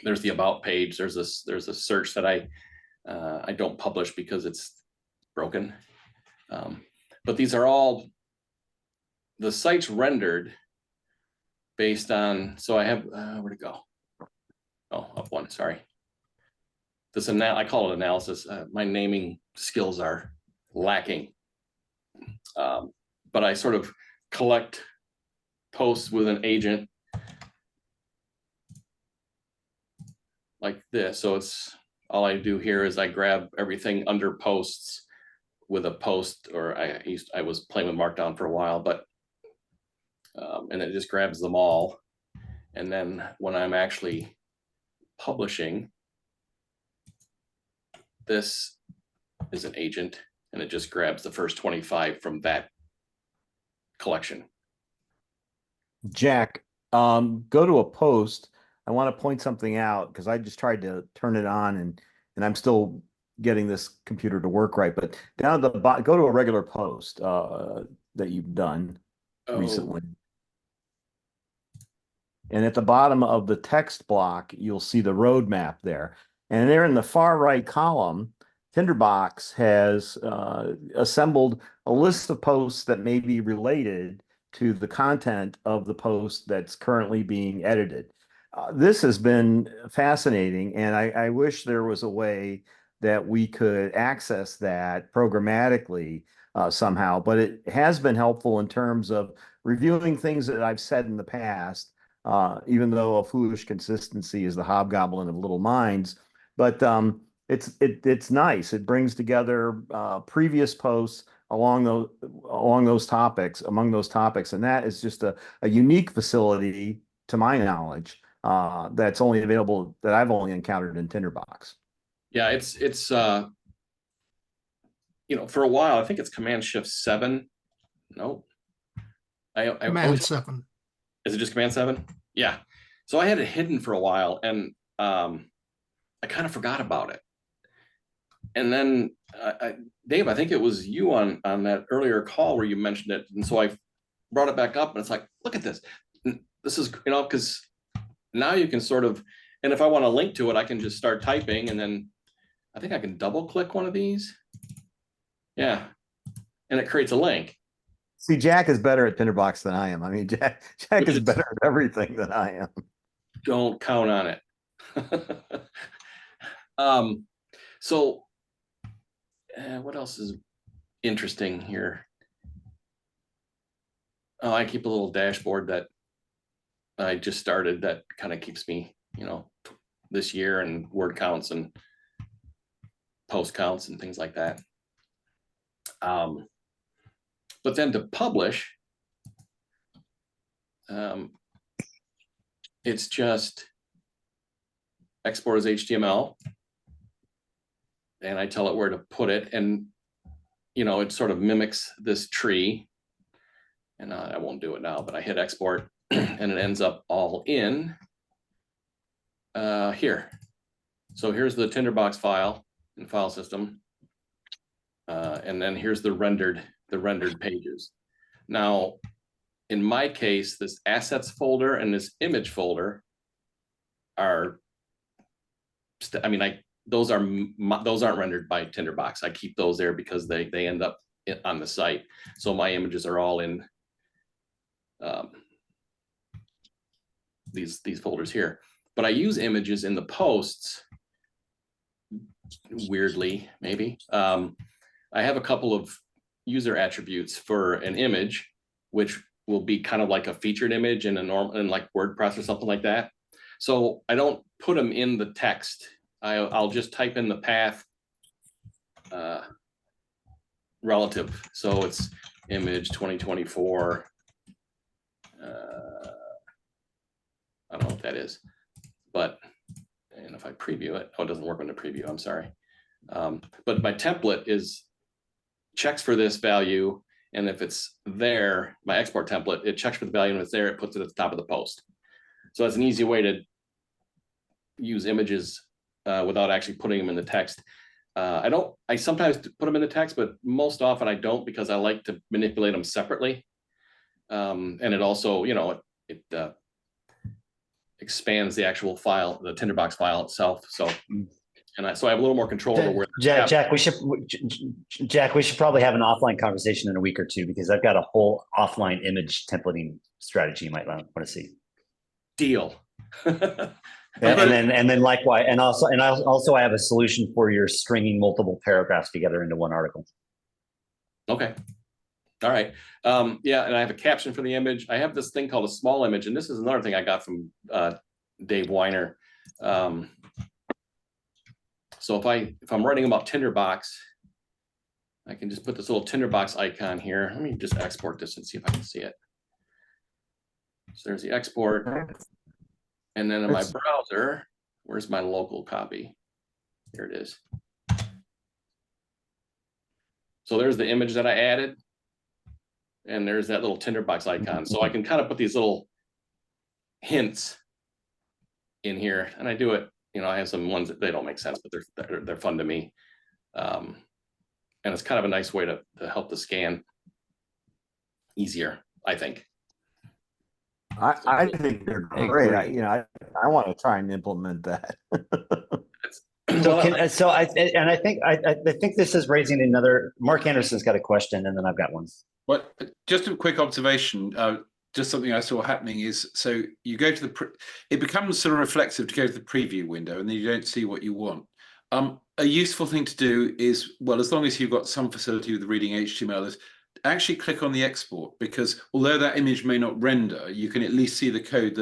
Speaker 5: There's the about page. There's a search that I don't publish because it's broken. But these are all the site's rendered based on, so I have, where'd it go? Oh, up one, sorry. I call it analysis. My naming skills are lacking. But I sort of collect posts with an agent like this. So it's, all I do here is I grab everything under posts with a post, or I was playing with Markdown for a while, but and it just grabs them all. And then when I'm actually publishing, this is an agent, and it just grabs the first 25 from that collection.
Speaker 4: Jack, go to a post. I want to point something out because I just tried to turn it on and I'm still getting this computer to work right. But down at the bottom, go to a regular post that you've done
Speaker 5: Oh,
Speaker 4: recently. And at the bottom of the text block, you'll see the roadmap there. And there in the far right column, Tinderbox has assembled a list of posts that may be related to the content of the post that's currently being edited. This has been fascinating, and I wish there was a way that we could access that programmatically somehow, but it has been helpful in terms of reviewing things that I've said in the past, even though a foolish consistency is the hobgoblin of little minds. But it's nice. It brings together previous posts along those topics, among those topics, and that is just a unique facility, to my knowledge, that's only available, that I've only encountered in Tinderbox.
Speaker 5: yeah, it's for a while, I think it's Command Shift 7. Nope. I
Speaker 2: Command
Speaker 5: always,
Speaker 2: 7.
Speaker 5: is it just Command 7? Yeah. So I had it hidden for a while, and I kind of forgot about it. And then Dave, I think it was you on that earlier call where you mentioned it, and so I brought it back up, and it's like, look at this. This is, because now you can sort of, and if I want to link to it, I can just start typing, and then I think I can double click one of these. Yeah. And it creates a link.
Speaker 4: See, Jack is better at Tinderbox than I am. I mean, Jack is better at everything than I am.
Speaker 5: Don't count on it. So what else is interesting here? Oh, I keep a little dashboard that I just started that kind of keeps me, this year, and word counts and post counts and things like that. But then to publish, it's just export as HTML, and I tell it where to put it, and it sort of mimics this tree, and I won't do it now, but I hit export and it ends up all in here. So here's the Tinderbox file and file system, and then here's the rendered pages. Now, in my case, this assets folder and this image folder are, those aren't rendered by Tinderbox. I keep those there because they end up on the site. So my images are all in these folders here. But I use images in the posts, weirdly, maybe. I have a couple of user attributes for an image, which will be kind of like a featured image in like WordPress or something like that. So I don't put them in the text. I'll just type in the path relative. So it's image 2024. I don't know what that is, and if I preview it, it doesn't work on the preview, I'm sorry. But my template checks for this value, and if it's there, my export template, it checks for the value, and if it's there, it puts it at the top of the post. So that's an easy way to use images without actually putting them in the text. I sometimes put them in the text, but most often I don't, because I like to manipulate them separately. And it also, it expands the actual file, the Tinderbox file itself. So, so I have a little more control over where.
Speaker 1: Jack, we should probably have an offline conversation in a week or two, because I've got a whole offline image templating strategy you might want to see.
Speaker 5: Deal.
Speaker 1: And then likewise, and also I have a solution for your stringing multiple paragraphs together into one article.
Speaker 5: Okay. All right. Yeah, and I have a caption for the image. I have this thing called a small image, and this is another thing I got from Dave Weiner. So if I'm writing about Tinderbox, I can just put this little Tinderbox icon here. Let me just export this and see if I can see it. So there's the export. And then in my browser, where's my local copy? Here it is. So there's the image that I added. And there's that little Tinderbox icon. So I can kind of put these little hints in here, and I do it. You know, I have some ones that they don't make sense, but they're fun to me. And it's kind of a nice way to help the scan easier, I think.
Speaker 4: I think they're great. I want to try and implement that.
Speaker 1: So I think this is raising another. Mark Anderson's got a question, and then I've got one.
Speaker 3: But just a quick observation, just something I saw happening is, so you go to it becomes sort of reflexive to go to the preview window, and then you don't see what you want. A useful thing to do is, well, as long as you've got some facility with reading HTML, is actually click on the export, because although that image may not render, you can at least see the code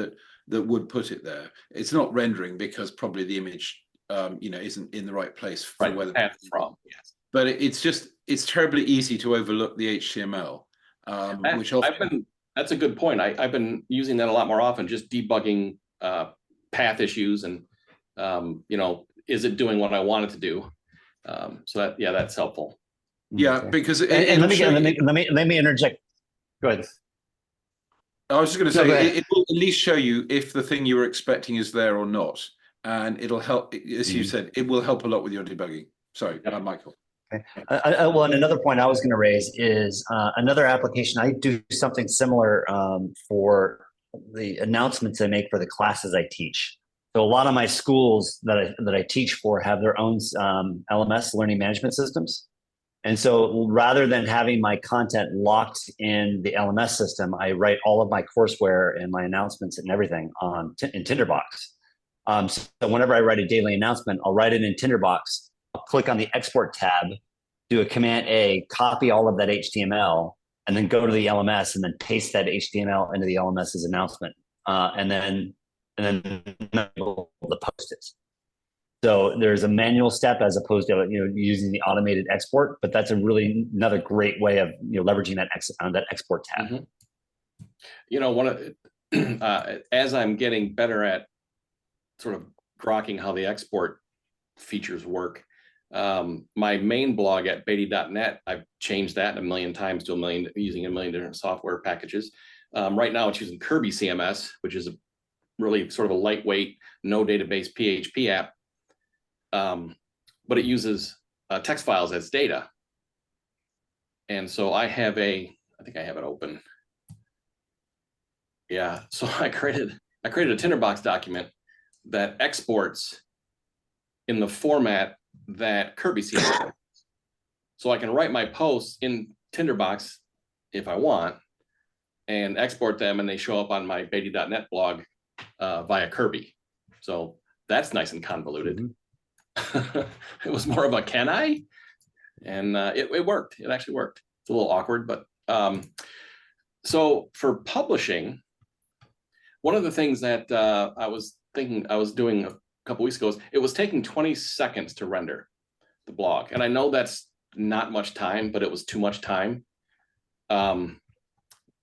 Speaker 3: that would put it there. It's not rendering because probably the image isn't in the right place for where the
Speaker 5: path from. Yes.
Speaker 3: But it's terribly easy to overlook the HTML, which often
Speaker 5: that's a good point. I've been using that a lot more often, just debugging path issues and is it doing what I want it to do? So that's helpful.
Speaker 3: Yeah,
Speaker 1: Okay.
Speaker 3: because
Speaker 1: let me interject. Go ahead.
Speaker 3: I was just going to
Speaker 1: No,
Speaker 3: say it will at least show you if the thing you were expecting is there or not, and it'll help. As you said, it will help a lot with your debugging. Sorry, Michael.
Speaker 1: Okay. Well, and another point I was going to raise is another application. I do something similar for the announcements I make for the classes I teach. So a lot of my schools that I teach for have their own LMS, learning management systems. And so rather than having my content locked in the LMS system, I write all of my courseware and my announcements and everything in Tinderbox. So whenever I write a daily announcement, I'll write it in Tinderbox. I'll click on the export tab, do a Command A, copy all of that HTML, and then go to the LMS and then paste that HTML into the LMS's announcement, and then able to post it. So there's a manual step as opposed to using the automated export, but that's another great way of leveraging that export tab.
Speaker 5: Mm-hmm. As I'm getting better at sort of grokking how the export features work, my main blog at Baty.net, I've changed that a million times to using a million different software packages. Right now it's using Kirby CMS, which is a really sort of a lightweight, no database PHP app. But it uses text files as data. And so I think I have it open. Yeah, so I created a Tinderbox document that exports in the format that Kirby sees. So I can write my posts in Tinderbox if I want and export them, and they show up on my Baty.net blog via Kirby. So that's nice and convoluted. Mm-hmm. It was more of a can I? And it worked. It actually worked. It's a little awkward, but so for publishing, one of the things that I was doing a couple weeks ago is it was taking 20 seconds to render the blog. And I know that's not much time, but it was too much time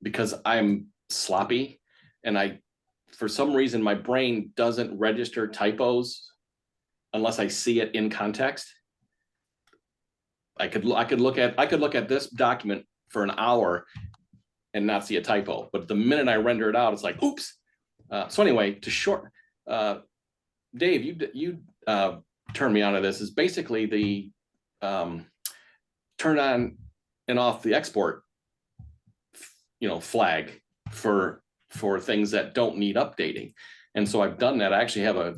Speaker 5: because I'm sloppy and for some reason, my brain doesn't register typos unless I see it in context. I could look at this document for an hour and not see a typo, but the minute I render it out, it's like, oops. So anyway, Dave, you turned me onto this. Is basically the turn on and off the export, flag for things that don't need updating. And so I've done that. I actually have a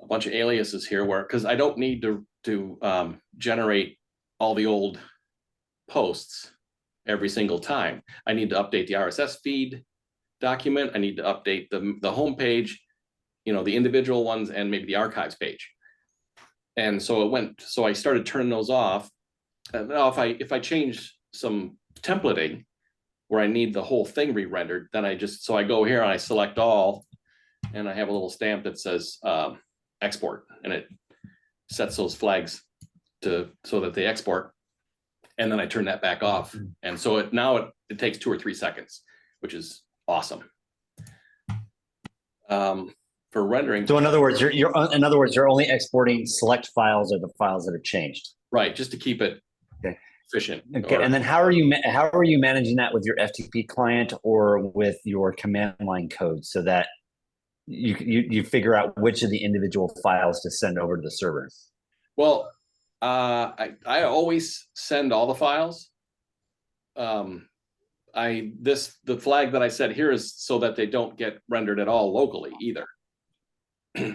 Speaker 5: bunch of aliases here because I don't need to generate all the old posts every single time. I need to update the RSS feed document. I need to update the home page, the individual ones, and maybe the archives page. And so I started turning those off. Now if I change some templating where I need the whole thing re-rendered, then I go here and I select all, and I have a little stamp that says export, and it sets those flags so that they export, and then I turn that back off. And so it takes 2 or 3 seconds, which is awesome. For rendering.
Speaker 1: So in other words, you're only exporting select files or the files that have changed.
Speaker 5: Right, just to keep it.
Speaker 1: Okay.
Speaker 5: efficient.
Speaker 1: Okay,
Speaker 5: or-
Speaker 1: and then how are you managing that with your FTP client or with your command line code so that you figure out which of the individual files to send over to the server?
Speaker 5: Well, I always send all the files. The flag that I set here is so that they don't get rendered at all locally either.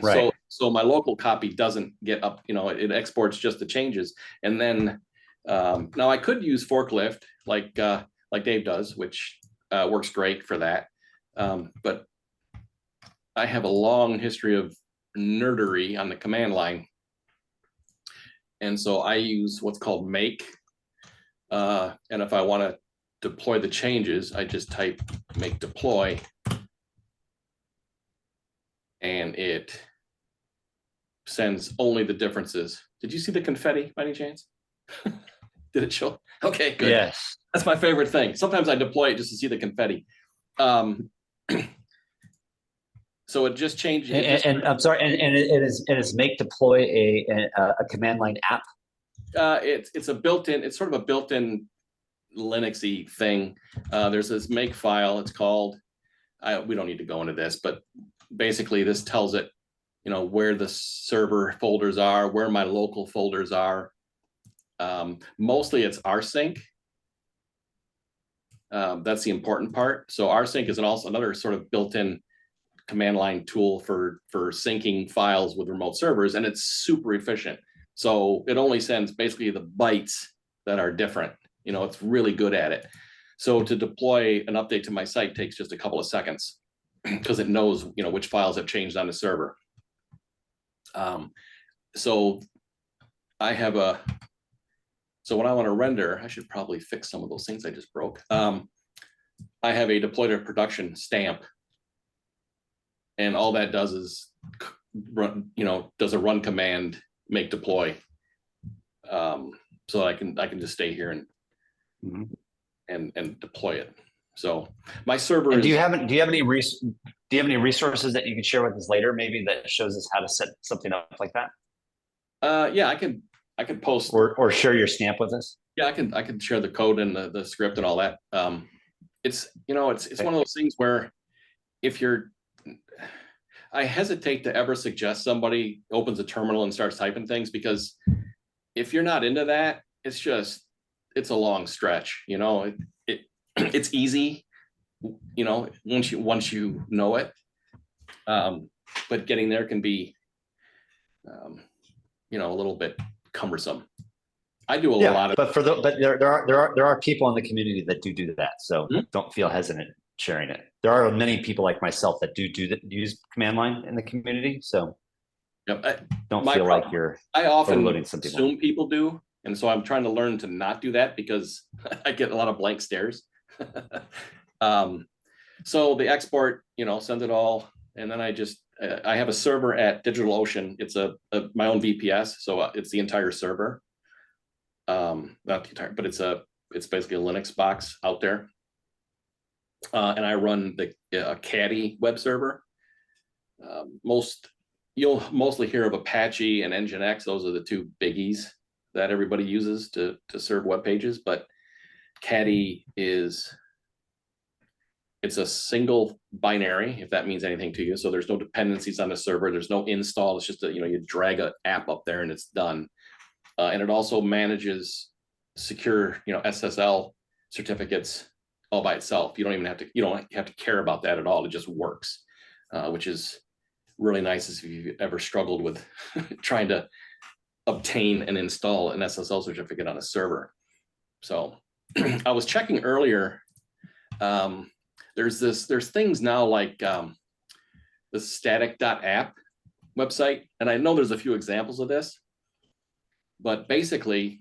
Speaker 1: Right.
Speaker 5: So my local copy doesn't get up, it exports just the changes. And then now I could use forklift like Dave does, which works great for that. But I have a long history of nerdery on the command line. And so I use what's called make. And if I want to deploy the changes, I just type make deploy. And it sends only the differences. Did you see the confetti by any chance? Did it show? Okay, good.
Speaker 1: Yes.
Speaker 5: That's my favorite thing. Sometimes I deploy it just to see the confetti. So it just changed.
Speaker 1: And I'm sorry, and it is make deploy a command line app.
Speaker 5: It's a built-in. It's sort of a built-in Linuxy thing. There's this make file. It's called. We don't need to go into this, but basically this tells it, where the server folders are, where my local folders are. Mostly it's rsync. That's the important part. So rsync is also another sort of built-in command line tool for syncing files with remote servers, and it's super efficient. So it only sends basically the bytes that are different. It's really good at it. So to deploy an update to my site takes just a couple of seconds because it knows, which files have changed on the server. So I have so when I want to render, I should probably fix some of those things I just broke. I have a deploy to production stamp. And all that does is run, does a run command, make deploy. So I can just stay here and deploy it. So my server
Speaker 1: And
Speaker 5: is.
Speaker 1: do you have any resources that you can share with us later, maybe that shows us how to set something up like that?
Speaker 5: Yeah, I could post
Speaker 1: or share your stamp with us.
Speaker 5: Yeah, I can share the code and the script and all that. It's one of those things where I hesitate to ever suggest somebody opens a terminal and starts typing things, because if you're not into that, it's a long stretch. It's easy, once you know it. But getting there can be, a little bit cumbersome. I do a lot of,
Speaker 1: but there are people in the community that do that. So don't feel hesitant sharing it. There are many people like myself that use command line in the community. So don't feel like you're
Speaker 5: I often
Speaker 1: overloading some people.
Speaker 5: assume people do. And so I'm trying to learn to not do that, because I get a lot of blank stares. So the export, send it all. And then I have a server at DigitalOcean. It's my own VPS. So it's the entire server. Not the entire, but it's basically a Linux box out there. And I run the Caddy web server. You'll mostly hear of Apache and Nginx. Those are the two biggies that everybody uses to serve web pages. But Caddy it's a single binary, if that means anything to you. So there's no dependencies on the server. There's no install. It's just you drag an app up there and it's done. And it also manages secure, SSL certificates all by itself. You don't have to care about that at all. It just works, which is really nice if you've ever struggled with trying to obtain and install an SSL certificate on a server. So I was checking earlier. There's things now like the static.app website. And I know there's a few examples of this, but basically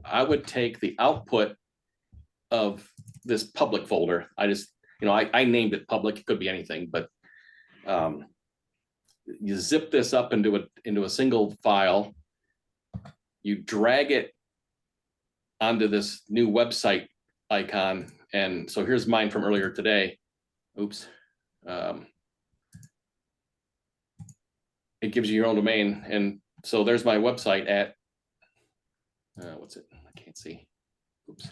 Speaker 5: I would take the output of this public folder. I named it public. It could be anything, but you zip this up into a single file. You drag it onto this new website icon. And so here's mine from earlier today. Oops. It gives you your own domain. And so there's my website at, what's it? I can't see. Oops.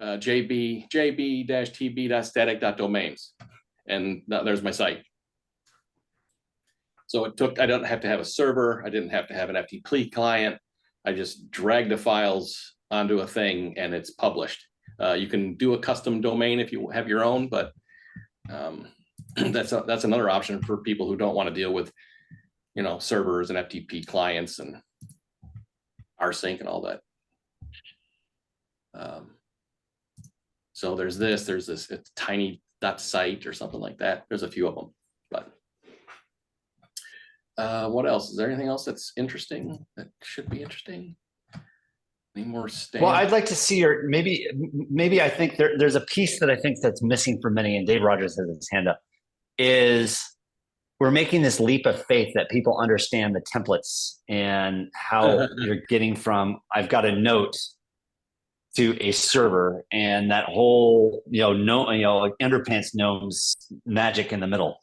Speaker 5: jb-tb.static.domains. And now there's my site. So it took, I don't have to have a server. I didn't have to have an FTP client. I just drag the files onto a thing and it's published. You can do a custom domain if you have your own, but that's another option for people who don't want to deal with, you know, servers and FTP clients and rsync and all that. So there's this it's tiny.site or something like that. There's a few of them, but what else? Is there anything else that's interesting that should be interesting? Any more stamps?
Speaker 1: Well, I'd like to see your, maybe I think there's a piece that I think that's missing for many, and Dave Rogers has his hand up, is we're making this leap of faith that people understand the templates and how you're getting from, I've got a note to a server, and that whole, like underpants gnomes magic in the middle.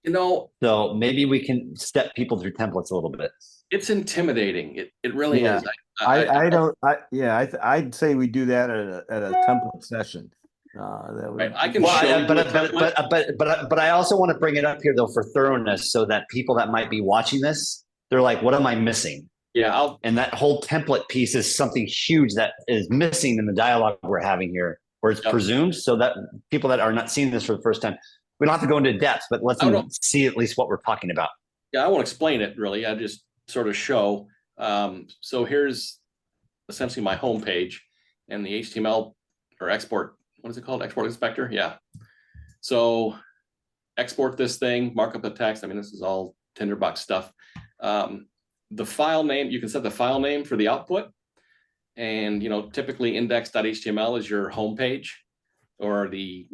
Speaker 5: You know,
Speaker 1: so maybe we can step people through templates a little bit.
Speaker 5: It's intimidating. It really
Speaker 4: Yeah.
Speaker 5: is.
Speaker 4: I'd say we do that at a template session.
Speaker 5: I can
Speaker 1: Well,
Speaker 5: show you
Speaker 1: but I also want to bring it up here though for thoroughness, so that people that might be watching this, they're like, what am I missing?
Speaker 5: Yeah,
Speaker 1: and that whole template piece is something huge that is missing in the dialogue we're having here, where it's presumed, so that people that are not seeing this for the first time, we don't have to go into depth, but let them see at least what we're talking about.
Speaker 5: Yeah, I won't explain it really. I just sort of show. So here's essentially my home page and the HTML or export. What is it called? Export inspector. Yeah. So export this thing, mark up the text. I mean, this is all Tinderbox stuff. The file name, you can set the file name for the output. And, typically index.html is your home page, or the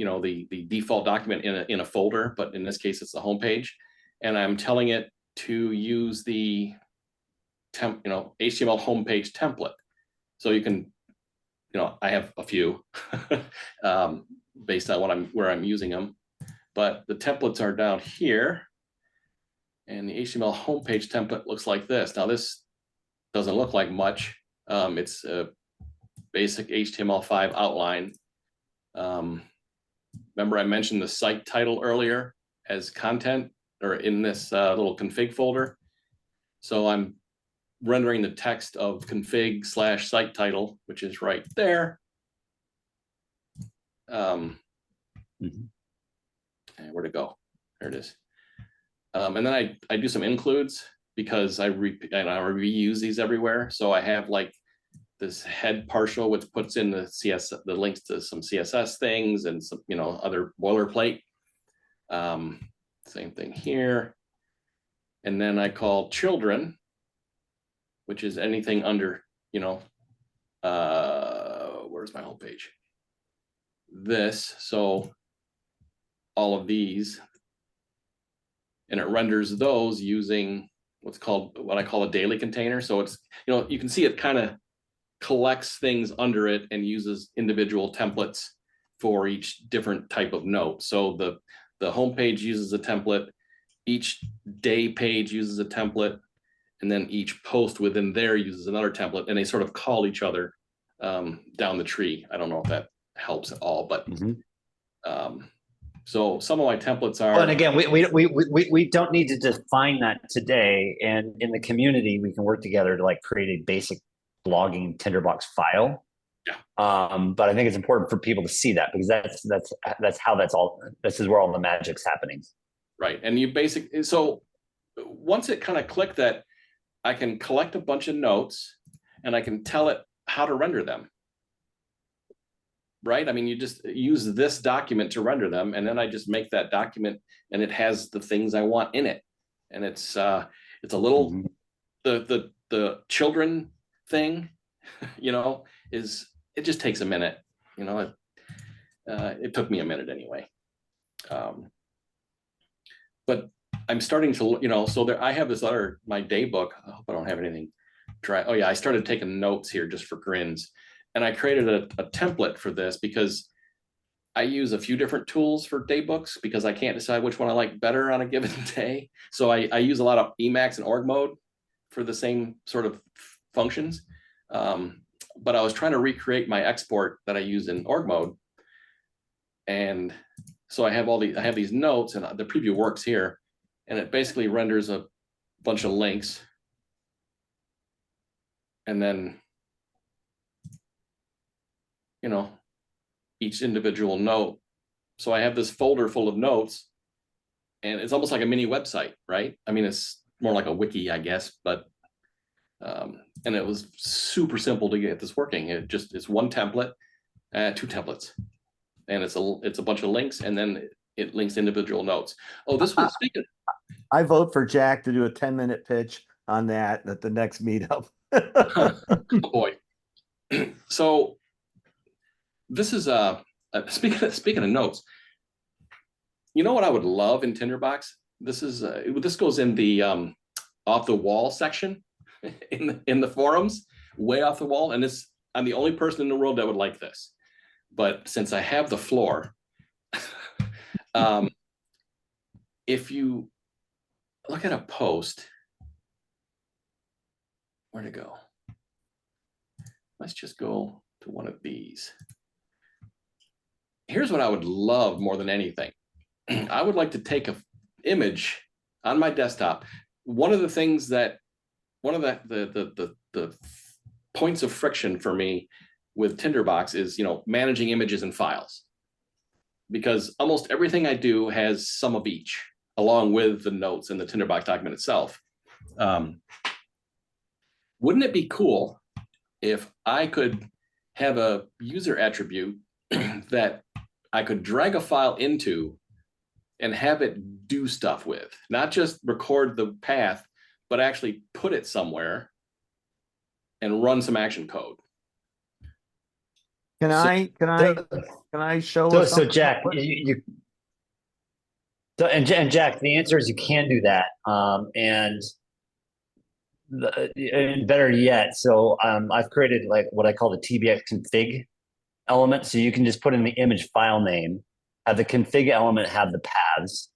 Speaker 5: default document in a folder, but in this case, it's the home page. And I'm telling it to use the HTML homepage template. So you can, I have a few based on where I'm using them, but the templates are down here. And the HTML homepage template looks like this. Now this doesn't look like much. It's a basic HTML5 outline. Remember I mentioned the site title earlier as content, or in this little config folder. So I'm rendering the text of config/site title, which is right there. And where'd it go? There it is. And then I do some includes, because I reuse these everywhere. So I have like this head partial, which puts in the links to some CSS things and some, other boilerplate. Same thing here. And then I call children, which is anything under, where's my home page? This, so all of these, and it renders those using what I call a daily container. So it's, you can see it kind of collects things under it and uses individual templates for each different type of note. So the home page uses a template, each day page uses a template, and then each post within there uses another template, and they sort of call each other down the tree. I don't know if that helps at all, but so some of my templates are.
Speaker 1: Well, and again, we don't need to define that today. And in the community, we can work together to like create a basic blogging Tinderbox file.
Speaker 5: Yeah.
Speaker 1: But I think it's important for people to see that, because that's how this is where all the magic's happening.
Speaker 5: Right. And so once it kind of clicked that, I can collect a bunch of notes and I can tell it how to render them. Right. I mean, you just use this document to render them, and then I just make that document and it has the things I want in it. And it's a little, the children thing, it just takes a minute, it took me a minute anyway. But I'm starting to, so there, I have this my day book. I hope I don't have anything dry. Oh yeah, I started taking notes here just for grins. And I created a template for this because I use a few different tools for day books, because I can't decide which one I like better on a given day. So I use a lot of Emacs and org mode for the same sort of functions. But I was trying to recreate my export that I use in org mode. And so I have these notes, and the preview works here, and it basically renders a bunch of links. And then, you know, each individual note. So I have this folder full of notes, and it's almost like a mini website, right? I mean, it's more like a wiki, I guess, but and it was super simple to get this working. It's one template, two templates, and it's a bunch of links, and then it links individual notes. Oh, this was speaking.
Speaker 4: I vote for Jack to do a 10-minute pitch on that at the next meetup.
Speaker 5: Oh boy. So this is speaking of notes. You know what I would love in Tinderbox? This goes in the off the wall section in the forums, way off the wall, and I'm the only person in the world that would like this. But since I have the floor, if you look at a post, where to go? Let's just go to one of these. Here's what I would love more than anything. I would like to take an image on my desktop. One of the things that, one of the points of friction for me with Tinderbox is, managing images and files. Because almost everything I do has some of each, along with the notes in the Tinderbox document itself. Wouldn't it be cool if I could have a user attribute that I could drag a file into and have it do stuff with, not just record the path, but actually put it somewhere and run some action code.
Speaker 4: Can I show us?
Speaker 1: So Jack, and Jack, the answer is you can do that. And better yet, so I've created like what I call the TBX config element. So you can just put in the image file name, have the config element have the paths,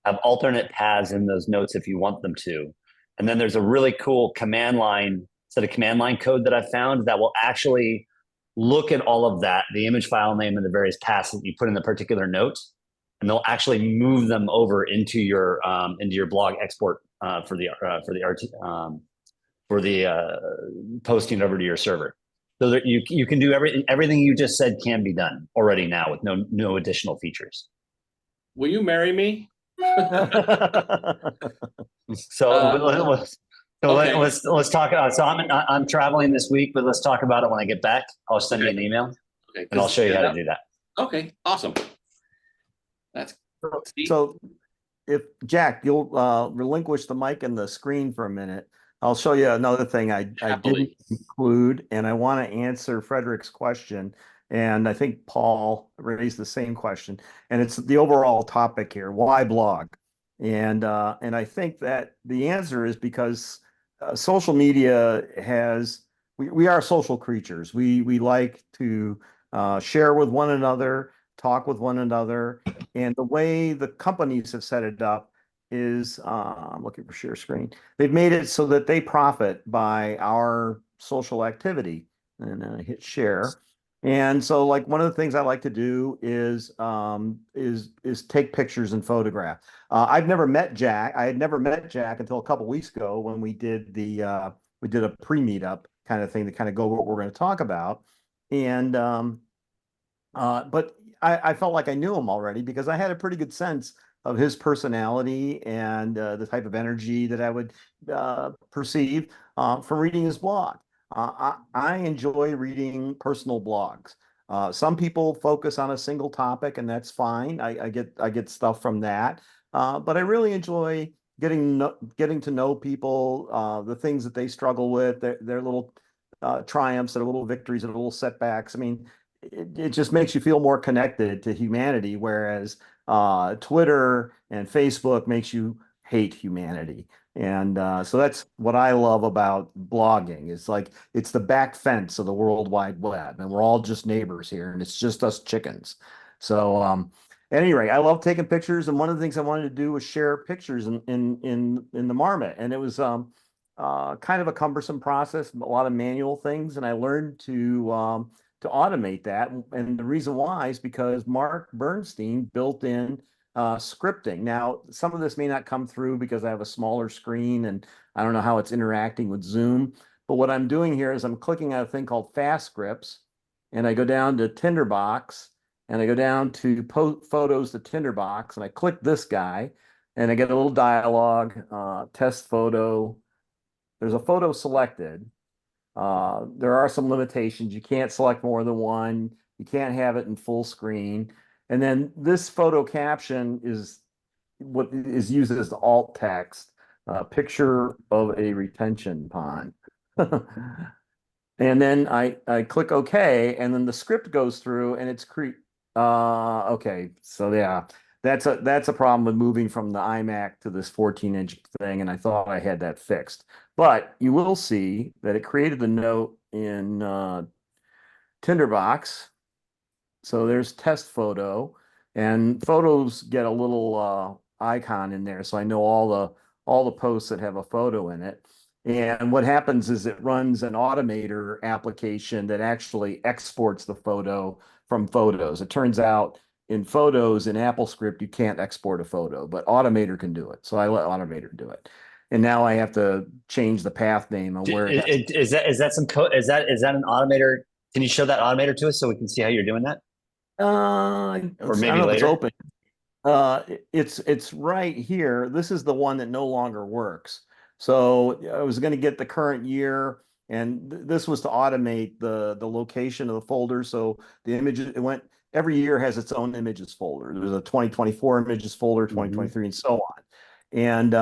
Speaker 1: have alternate paths in those notes if you want them to. And then there's a really cool command line, set of command line code that I found that will actually look at all of that, the image file name and the various paths that you put in the particular note, and they'll actually move them over into your blog export for the posting over to your server. So that you can do everything you just said can be done already now with no additional features.
Speaker 5: Will you marry me?
Speaker 1: So
Speaker 5: okay.
Speaker 1: let's talk. So I'm traveling this week, but let's talk about it when I get back. I'll send you an email,
Speaker 5: Okay,
Speaker 1: and I'll show you how to do that.
Speaker 5: Okay, awesome. That's
Speaker 4: so. If Jack, you'll relinquish the mic and the screen for a minute, I'll show you another thing I didn't include, and I want to answer Frederick's question. And I think Paul raised the same question, and it's the overall topic here: why blog? And I think that the answer is because social media we are social creatures. We like to share with one another, talk with one another, and the way the companies have set it up is I'm looking for share screen. They've made it so that they profit by our social activity, and I hit share. And so, like, one of the things I like to do is take pictures and photograph. I've never met Jack. I had never met Jack until a couple weeks ago when we did a pre-meetup kind of thing to kind of go what we're going to talk about. And but I felt like I knew him already because I had a pretty good sense of his personality and the type of energy that I would perceive from reading his blog. I enjoy reading personal blogs. Some people focus on a single topic, and that's fine. I get stuff from that, but I really enjoy getting to know people, the things that they struggle with, their little triumphs, their little victories, their little setbacks. I mean, it just makes you feel more connected to humanity, whereas Twitter and Facebook makes you hate humanity. And so that's what I love about blogging. It's the back fence of the World Wide Web, and we're all just neighbors here, and it's just us chickens. So anyway, I love taking pictures, and one of the things I wanted to do was share pictures in the Marmot, and it was kind of a cumbersome process, a lot of manual things, and I learned to automate that. And the reason why is because Mark Bernstein built in scripting. Now, some of this may not come through because I have a smaller screen and I don't know how it's interacting with Zoom. But what I'm doing here is I'm clicking on a thing called Fast Scripts, and I go down to Tinderbox, and I go down to Photos to Tinderbox, and I click this guy, and I get a little dialogue, test photo. There's a photo selected. There are some limitations. You can't select more than one. You can't have it in full screen. And then this photo caption is what is used as the alt text, picture of a retention pond. And then I click OK, and then the script goes through and it's okay. So yeah, that's a problem with moving from the iMac to this 14-inch thing, and I thought I had that fixed. But you will see that it created the note in Tinderbox. So there's test photo, and photos get a little icon in there, so I know all the posts that have a photo in it. And what happens is it runs an Automator application that actually exports the photo from Photos. It turns out in Photos in AppleScript you can't export a photo, but Automator can do it. So I let Automator do it. And now I have to change the path name on where
Speaker 1: Is that some code? Is that an automator? Can you show that automator to us so we can see how you're doing that?
Speaker 4: or
Speaker 1: maybe
Speaker 4: I don't know if it's
Speaker 1: later?
Speaker 4: open. It's right here. This is the one that no longer works. So I was going to get the current year, and this was to automate the location of the folder. So the images, it went, every year has its own images folder. There's a 2024 images folder, 2023, and so on. And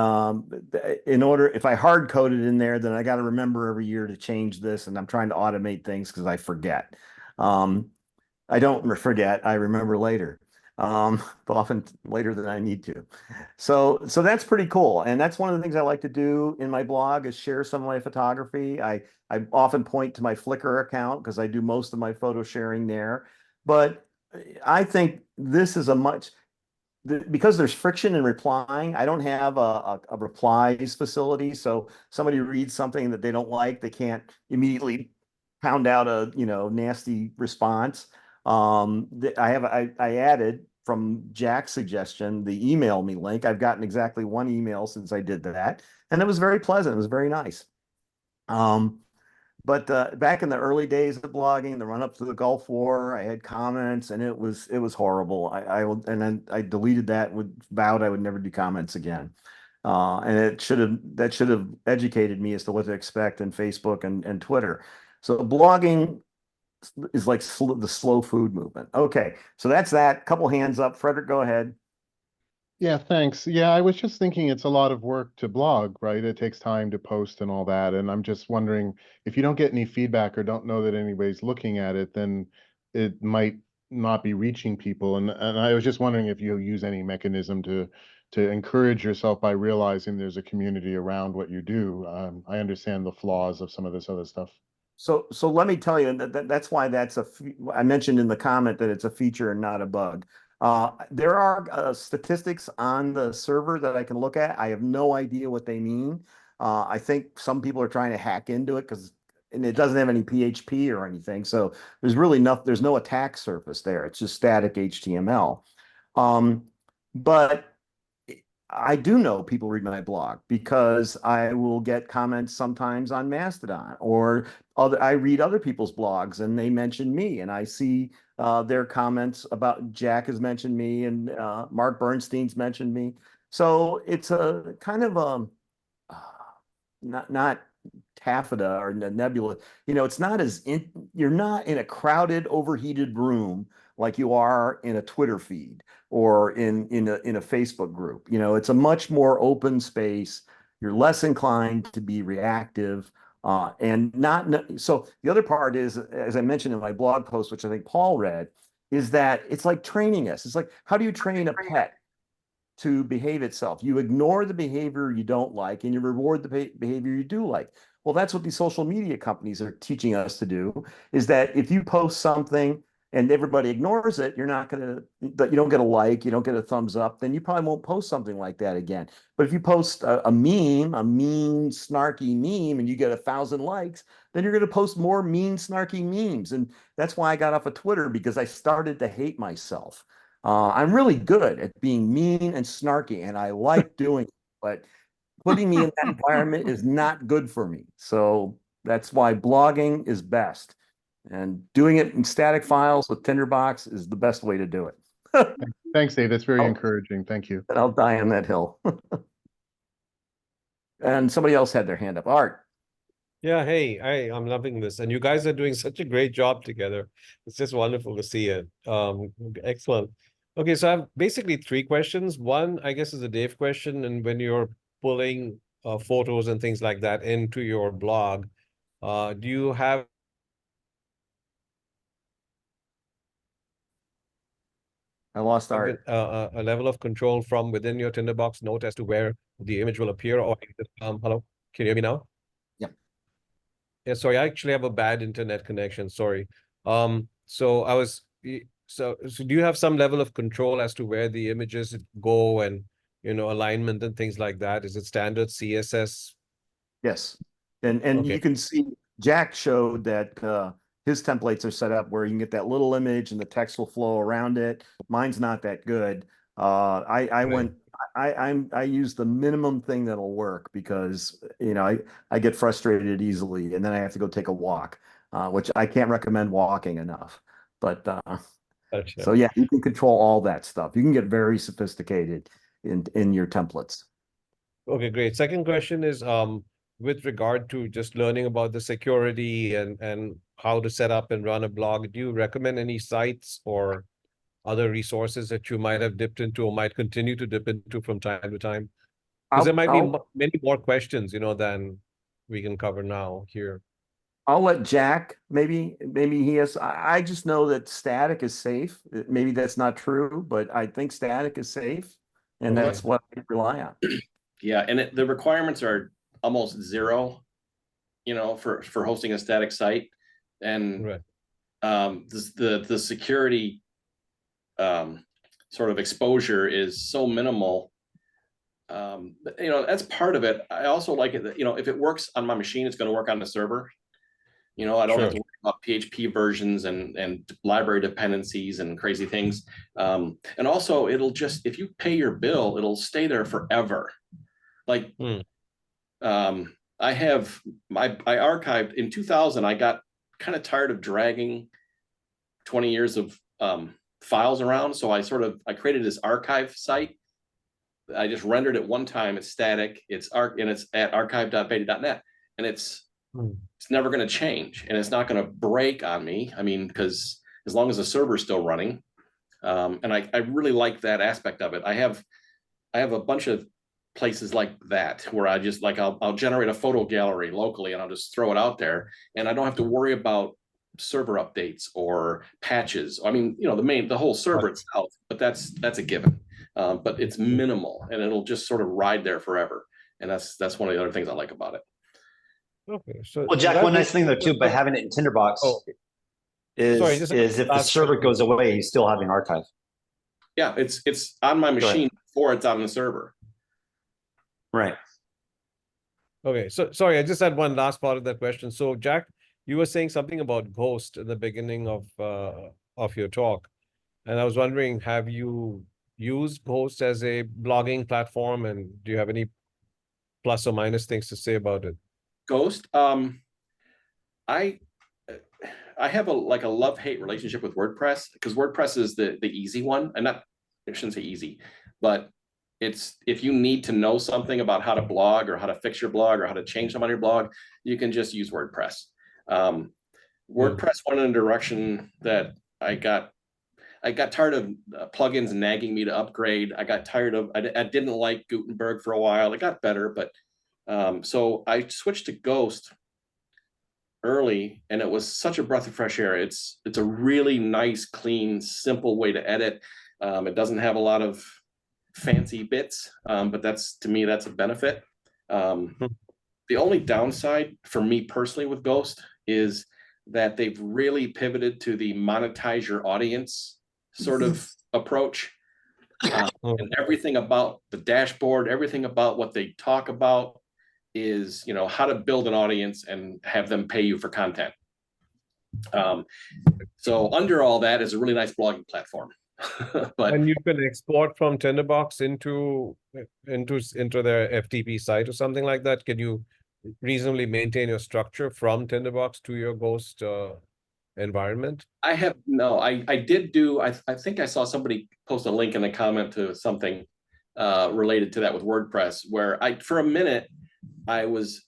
Speaker 4: in order, if I hard code it in there, then I got to remember every year to change this. And I'm trying to automate things because I forget. I don't forget, I remember later. Often later than I need to. So that's pretty cool. And that's one of the things I like to do in my blog is share some of my photography. I often point to my Flickr account because I do most of my photo sharing there. But I think this is because there's friction in replying, I don't have a replies facility. So somebody reads something that they don't like, they can't immediately pound out a nasty response. I added from Jack's suggestion the email me link. I've gotten exactly one email since I did that, and it was very pleasant. It was very nice. But back in the early days of blogging, the run up to the Gulf War, I had comments, and it was horrible. And then I deleted that, vowed I would never do comments again. And that should have educated me as to what to expect in Facebook and Twitter. So blogging is like the slow food movement. Okay, so that's that. Couple hands up. Frederick, go ahead.
Speaker 7: Yeah, thanks. Yeah, I was just thinking it's a lot of work to blog, right? It takes time to post and all that. And I'm just wondering if you don't get any feedback or don't know that anybody's looking at it, then it might not be reaching people. And I was just wondering if you use any mechanism to encourage yourself by realizing there's a community around what you do. I understand the flaws of some of this other stuff.
Speaker 4: So let me tell you that's why I mentioned in the comment that it's a feature and not a bug. There are statistics on the server that I can look at. I have no idea what they mean. I think some people are trying to hack into it and it doesn't have any PHP or anything. So there's no attack surface there. It's just static HTML. But I do know people read my blog because I will get comments sometimes on Mastodon, or I read other people's blogs and they mention me, and I see their comments about Jack has mentioned me, and Mark Bernstein's mentioned me. So it's a kind of not taffeta or nebula. It's not you're not in a crowded, overheated room like you are in a Twitter feed or in a Facebook group. It's a much more open space. You're less inclined to be reactive. And not so the other part is, as I mentioned in my blog post, which I think Paul read, is that it's like training us. It's like, how do you train a pet to behave itself? You ignore the behavior you don't like and you reward the behavior you do like. Well, that's what these social media companies are teaching us to do, is that if you post something and everybody ignores it, you're not going to, you don't get a like, you don't get a thumbs up, then you probably won't post something like that again. But if you post a meme, a mean, snarky meme, and you get 1,000 likes, then you're going to post more mean, snarky memes. And that's why I got off of Twitter, because I started to hate myself. I'm really good at being mean and snarky, and I like doing it, but putting me in that environment is not good for me. So that's why blogging is best. And doing it in static files with Tinderbox is the best way to do it.
Speaker 7: Thanks, Dave. That's very
Speaker 4: Oh.
Speaker 7: encouraging. Thank you.
Speaker 4: And I'll die on that hill. And somebody else had their hand up. Art.
Speaker 8: Yeah, hey, I'm loving this. And you guys are doing such a great job together. It's just wonderful to see it. Excellent. Okay, so I have basically 3 questions. One, I guess, is a Dave question. And when you're pulling photos and things like that into your blog, do you have
Speaker 4: I lost Art.
Speaker 8: a level of control from within your Tinderbox note as to where the image will appear? Or hello, can you hear me now? Yeah, sorry, I actually have a bad internet connection. Sorry. So I was so do you have some level of control as to where the images go and alignment and things like that? Is it standard CSS?
Speaker 4: Yes. And
Speaker 8: Okay.
Speaker 4: you can see Jack showed that his templates are set up where you can get that little image and the text will flow around it. Mine's not that good. I use the minimum thing that'll work because I get frustrated easily and then I have to go take a walk, which I can't recommend walking enough. But
Speaker 8: Gotcha.
Speaker 4: so yeah, you can control all that stuff. You can get very sophisticated in your templates.
Speaker 8: Okay, great. Second question is with regard to just learning about the security and how to set up and run a blog. Do you recommend any sites or other resources that you might have dipped into or might continue to dip into from time to time? Because there might be many more questions, than we can cover now here.
Speaker 4: I'll let Jack, maybe he has, I just know that static is safe. Maybe that's not true, but I think static is safe. And
Speaker 8: Okay.
Speaker 4: that's what I rely on.
Speaker 5: Yeah, and the requirements are almost zero, for hosting a static site. And
Speaker 8: Right.
Speaker 5: the security sort of exposure is so minimal. That's part of it. I also like it that, if it works on my machine, it's going to work on the server. I don't have to worry about PHP versions and library dependencies and crazy things. And also it'll just, if you pay your bill, it'll stay there forever. Like, I archived in 2000, I got kind of tired of dragging 20 years of files around. So I created this archive site. I just rendered it one time. It's static. It's at archive.baty.net, and it's never going to change, and it's not going to break on me. I mean, because as long as the server's still running, and I really like that aspect of it. I have a bunch of places like that where I just I'll generate a photo gallery locally and I'll just throw it out there, and I don't have to worry about server updates or patches. I mean, the whole server itself, but that's a given. But it's minimal and it'll just sort of ride there forever. And that's one of the other things I like about it.
Speaker 8: Okay. So
Speaker 1: Well, Jack, one nice thing though too, by having it in Tinderbox is if the server goes away, you still have an archive.
Speaker 5: Yeah, it's on my machine before it's on the server.
Speaker 1: Right.
Speaker 8: Okay. So sorry, I just had one last part of that question. So Jack, you were saying something about Ghost in the beginning of your talk. And I was wondering, have you used Ghost as a blogging platform, and do you have any plus or minus things to say about it?
Speaker 5: Ghost, I have a love-hate relationship with WordPress, because WordPress is the easy one, and I shouldn't say easy, but it's, if you need to know something about how to blog or how to fix your blog or how to change something on your blog, you can just use WordPress. WordPress went in a direction that I got tired of plugins nagging me to upgrade. I got tired of, I didn't like Gutenberg for a while. It got better, but so I switched to Ghost early, and it was such a breath of fresh air. It's a really nice, clean, simple way to edit. It doesn't have a lot of fancy bits, but to me, that's a benefit. The only downside for me personally with Ghost is that they've really pivoted to the monetize your audience sort of approach. And everything about the dashboard, everything about what they talk about is, you know, how to build an audience and have them pay you for content. So under all that is a really nice blogging platform. But
Speaker 8: And you can export from Tinderbox into their FTP site or something like that. Can you reasonably maintain your structure from Tinderbox to your Ghost environment?
Speaker 5: I have no, I did do, I think I saw somebody post a link in the comment to something related to that with WordPress, where for a minute, I was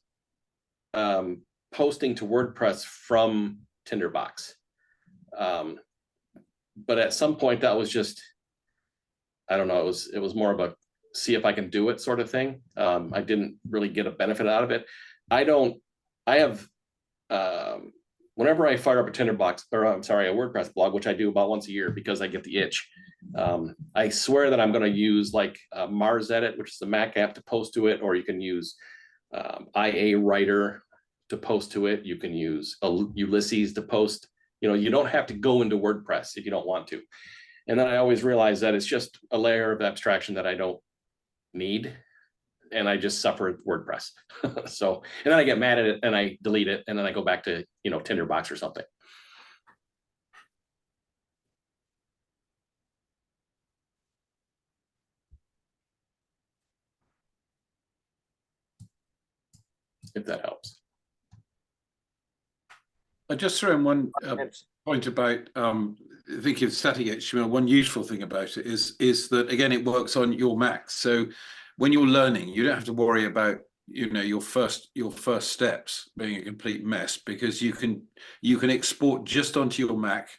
Speaker 5: posting to WordPress from Tinderbox. But at some point that was just, I don't know, it was more of a see if I can do it sort of thing. I didn't really get a benefit out of it. Whenever I fire up a Tinderbox, or I'm sorry, a WordPress blog, which I do about once a year because I get the itch, I swear that I'm going to use like Mars Edit, which is the Mac app, to post to it, or you can use IA Writer to post to it. You can use Ulysses to post. You know, you don't have to go into WordPress if you don't want to. And then I always realize that it's just a layer of abstraction that I don't need. And I just suffer with WordPress. So, and then I get mad at it and I delete it. And then I go back to, you know, Tinderbox or something. If that helps.
Speaker 3: I just throw in one point about thinking of static HTML. One useful thing about it is that, again, it works on your Mac. So when you're learning, you don't have to worry about, you know, your first steps being a complete mess, because you can export just onto your Mac,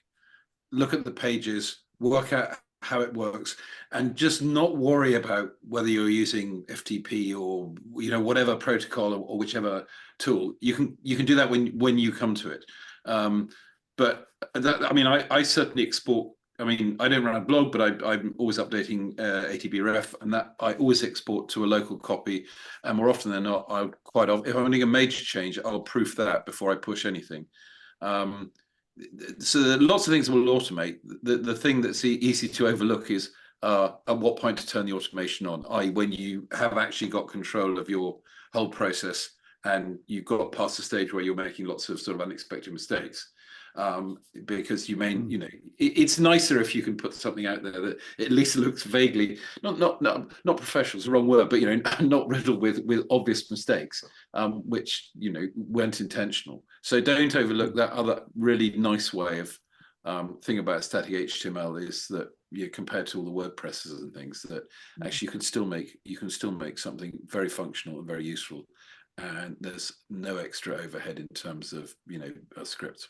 Speaker 3: look at the pages, work out how it works, and just not worry about whether you're using FTP or, you know, whatever protocol or whichever tool. You can do that when you come to it. But that, I mean, I certainly export. I mean, I don't run a blog, but I'm always updating ATBref, and that I always export to a local copy. And more often than not, if I'm making a major change, I'll proof that before I push anything. So lots of things will automate. The thing that's easy to overlook is at what point to turn the automation on, i.e. when you have actually got control of your whole process and you've got past the stage where you're making lots of sort of unexpected mistakes. Because you may, you know, it's nicer if you can put something out there that at least looks vaguely not professional is the wrong word, but, you know, not riddled with obvious mistakes, which, you know, weren't intentional. So don't overlook that other really nice way of thing about static HTML is that, you know, compared to all the WordPresses and things, that actually you can still make something very functional and very useful, and there's no extra overhead in terms of, you know, a script.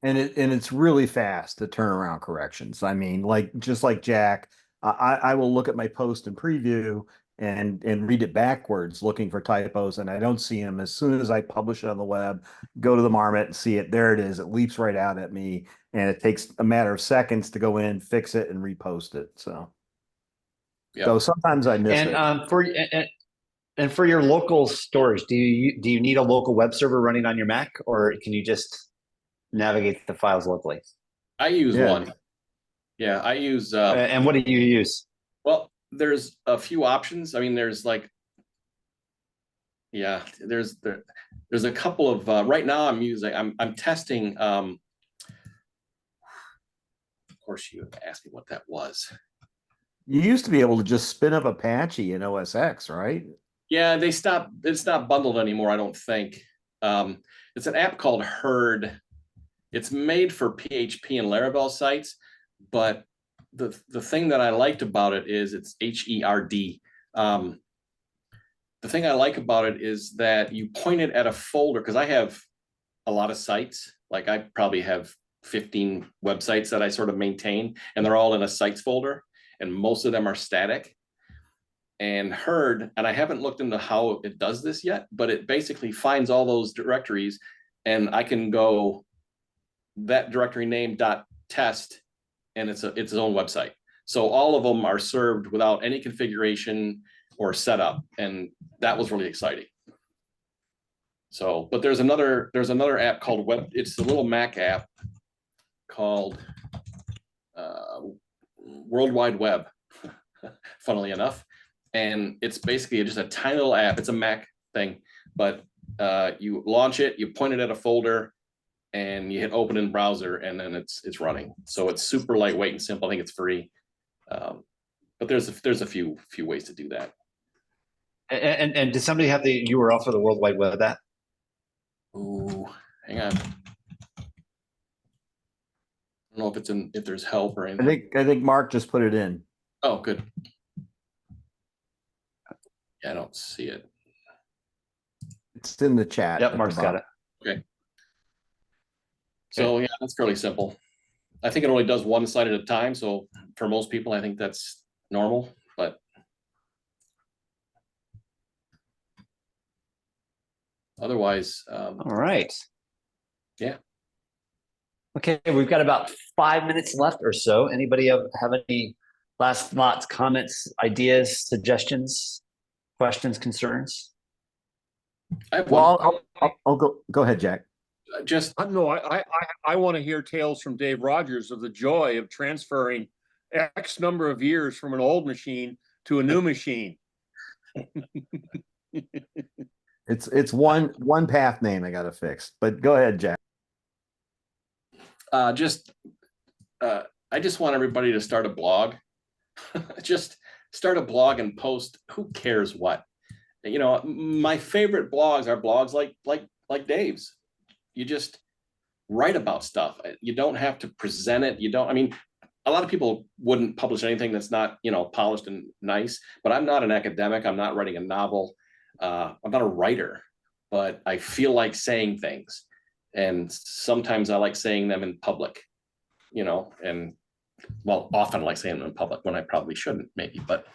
Speaker 4: And it's really fast to turn around corrections. I mean, just like Jack, I will look at my post and preview and read it backwards looking for typos, and I don't see them. As soon as I publish it on the web, go to the Marmot and see it. There it is. It leaps right out at me, and it takes a matter of seconds to go in, fix it, and repost it. So, so sometimes I miss it.
Speaker 1: And for your local storage, do you need a local web server running on your Mac, or can you just navigate the files locally?
Speaker 5: I use one. Yeah, I use.
Speaker 1: And what do you use?
Speaker 5: Well, there's a few options. I mean, there's like, yeah, there's a couple of right now. I'm testing. Of course, you asked me what that was.
Speaker 4: You used to be able to just spin up Apache in OS X, right?
Speaker 5: Yeah, they stopped. It's not bundled anymore, I don't think. It's an app called Herd. It's made for PHP and Laravel sites, but the thing that I liked about it is it's HERD. The thing I like about it is that you point it at a folder, because I have a lot of sites. Like I probably have 15 websites that I sort of maintain, and they're all in a sites folder, and most of them are static. And Herd, and I haven't looked into how it does this yet, but it basically finds all those directories, and I can go that directory name .test, and it's its own website. So all of them are served without any configuration or setup, and that was really exciting. So, but there's another app called it's a little Mac app called World Wide Web, funnily enough. And it's basically just a tiny little app. It's a Mac thing, but you launch it, you point it at a folder, and you hit open in browser, and then it's running. So it's super lightweight and simple. I think it's free, but there's a few ways to do that.
Speaker 1: And does somebody have the URL for the World Wide Web app?
Speaker 5: Ooh, hang on. I don't know if there's help or anything.
Speaker 4: I think Mark just put it in.
Speaker 5: Oh, good. Yeah, I don't see it.
Speaker 4: It's in the chat.
Speaker 1: Yep, Mark's got it.
Speaker 5: Okay. So yeah, that's fairly simple. I think it only does one site at a time. So for most people, I think that's normal, but otherwise,
Speaker 1: All right.
Speaker 5: Yeah.
Speaker 1: Okay, we've got about 5 minutes left or so. Anybody have any last thoughts, comments, ideas, suggestions, questions, concerns?
Speaker 5: I have one.
Speaker 4: Well, I'll go ahead, Jack.
Speaker 5: Just
Speaker 6: No, I want to hear tales from Dave Rogers of the joy of transferring X number of years from an old machine to a new machine.
Speaker 4: It's one path name I got to fix, but go ahead, Jack.
Speaker 5: I just want everybody to start a blog. Just start a blog and post. Who cares what? You know, my favorite blogs are blogs like Dave's. You just write about stuff. You don't have to present it. I mean, a lot of people wouldn't publish anything that's not, polished and nice, but I'm not an academic. I'm not writing a novel. I'm not a writer, but I feel like saying things. And sometimes I like saying them in public, and often I like saying them in public when I probably shouldn't maybe, but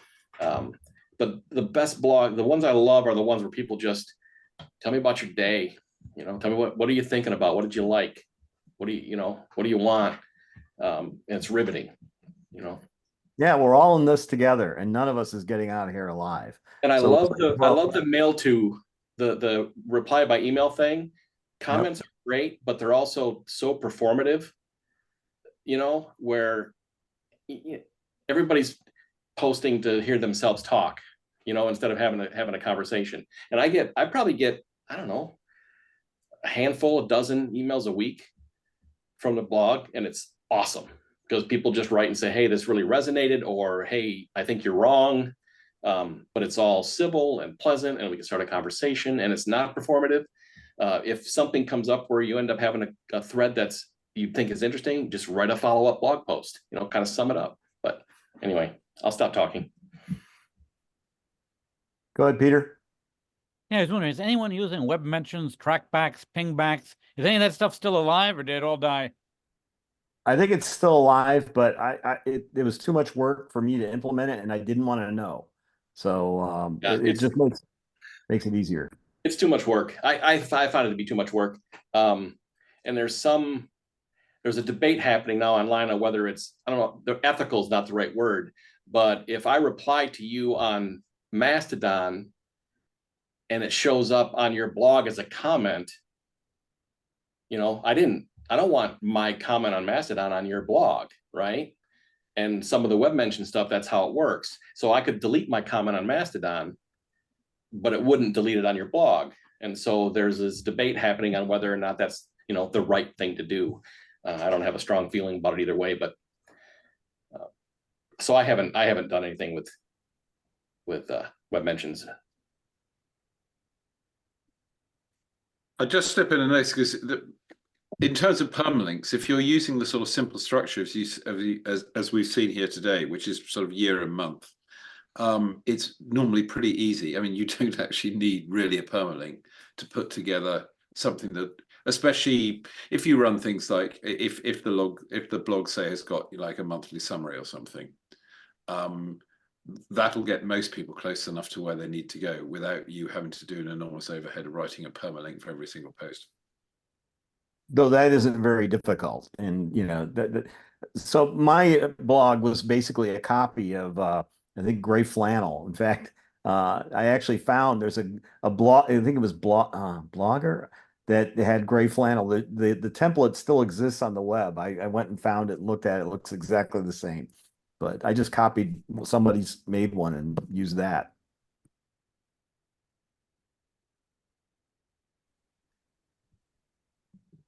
Speaker 5: the best blog, the ones I love are the ones where people just tell me about your day. Tell me what are you thinking about? What did you like? What do you want? And it's riveting,
Speaker 4: Yeah, we're all in this together, and none of us is getting out of here alive.
Speaker 5: And I love the mail to the reply by email thing. Comments are great, but they're also so performative, where everybody's posting to hear themselves talk, instead of having a conversation. And I probably get, I don't know, a dozen emails a week from the blog, and it's awesome because people just write and say, hey, this really resonated, or hey, I think you're wrong. But it's all civil and pleasant, and we can start a conversation, and it's not performative. If something comes up where you end up having a thread that's you think is interesting, just write a follow-up blog post, kind of sum it up. But anyway, I'll stop talking.
Speaker 4: Go ahead, Peter.
Speaker 9: Yeah, I was wondering, is anyone using web mentions, trackbacks, pingbacks? Is any of that stuff still alive, or did it all die?
Speaker 4: I think it's still alive, but it was too much work for me to implement it, and I didn't want to know. So it just makes it easier.
Speaker 5: It's too much work. I found it to be too much work. And there's a debate happening now online on whether it's, I don't know, the ethical is not the right word, but if I reply to you on Mastodon and it shows up on your blog as a comment, I don't want my comment on Mastodon on your blog, right? And some of the web mention stuff, that's how it works. So I could delete my comment on Mastodon, but it wouldn't delete it on your blog. And so there's this debate happening on whether or not that's, the right thing to do. I don't have a strong feeling about it either way, but so I haven't done anything with web mentions.
Speaker 3: I'll just step in and notice because in terms of permalinks, if you're using the sort of simple structure as we've seen here today, which is sort of year and month, it's normally pretty easy. I mean, you don't actually need really a permalink to put together something that, especially if you run things like if the blog say has got like a monthly summary or something, that'll get most people close enough to where they need to go without you having to do an enormous overhead of writing a permalink for every single post.
Speaker 4: Though that isn't very difficult. And, so my blog was basically a copy of, I think, Gray Flannel. In fact, I actually found there's a blog, I think it was Blogger that had gray flannel. The template still exists on the web. I went and found it, looked at it, looks exactly the same. But I just copied, somebody's made one and used that.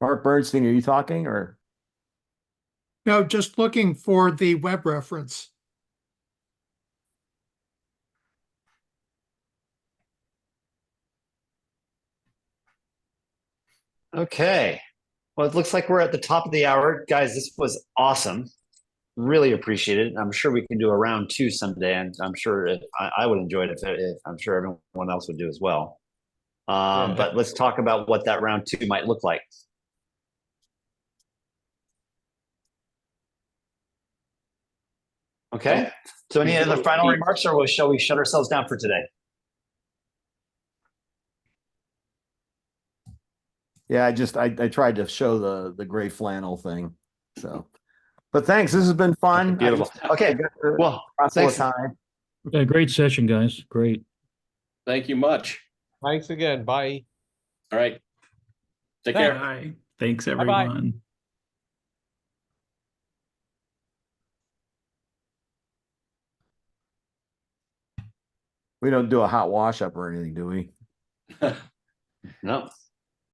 Speaker 4: Mark Bernstein, are you talking or?
Speaker 2: No, just looking for the web reference.
Speaker 1: Okay. Well, it looks like we're at the top of the hour. Guys, this was awesome. Really appreciate it. I'm sure we can do a round 2 someday, and I'm sure I would enjoy it if I'm sure everyone else would do as well.
Speaker 8: Yeah.
Speaker 1: But let's talk about what that round 2 might look like. Okay. So any other final remarks, or shall we shut ourselves down for today?
Speaker 4: Yeah, I tried to show the gray flannel thing. So, but thanks. This has been fun.
Speaker 1: Beautiful. Okay. Well, thanks.
Speaker 4: Time.
Speaker 10: Yeah, great session, guys. Great.
Speaker 5: Thank you much.
Speaker 8: Thanks again. Bye.
Speaker 5: All right. Take care.
Speaker 10: Bye. Thanks,
Speaker 9: Bye-bye.
Speaker 10: everyone.
Speaker 4: We don't do a hot wash up or anything, do we?
Speaker 1: No.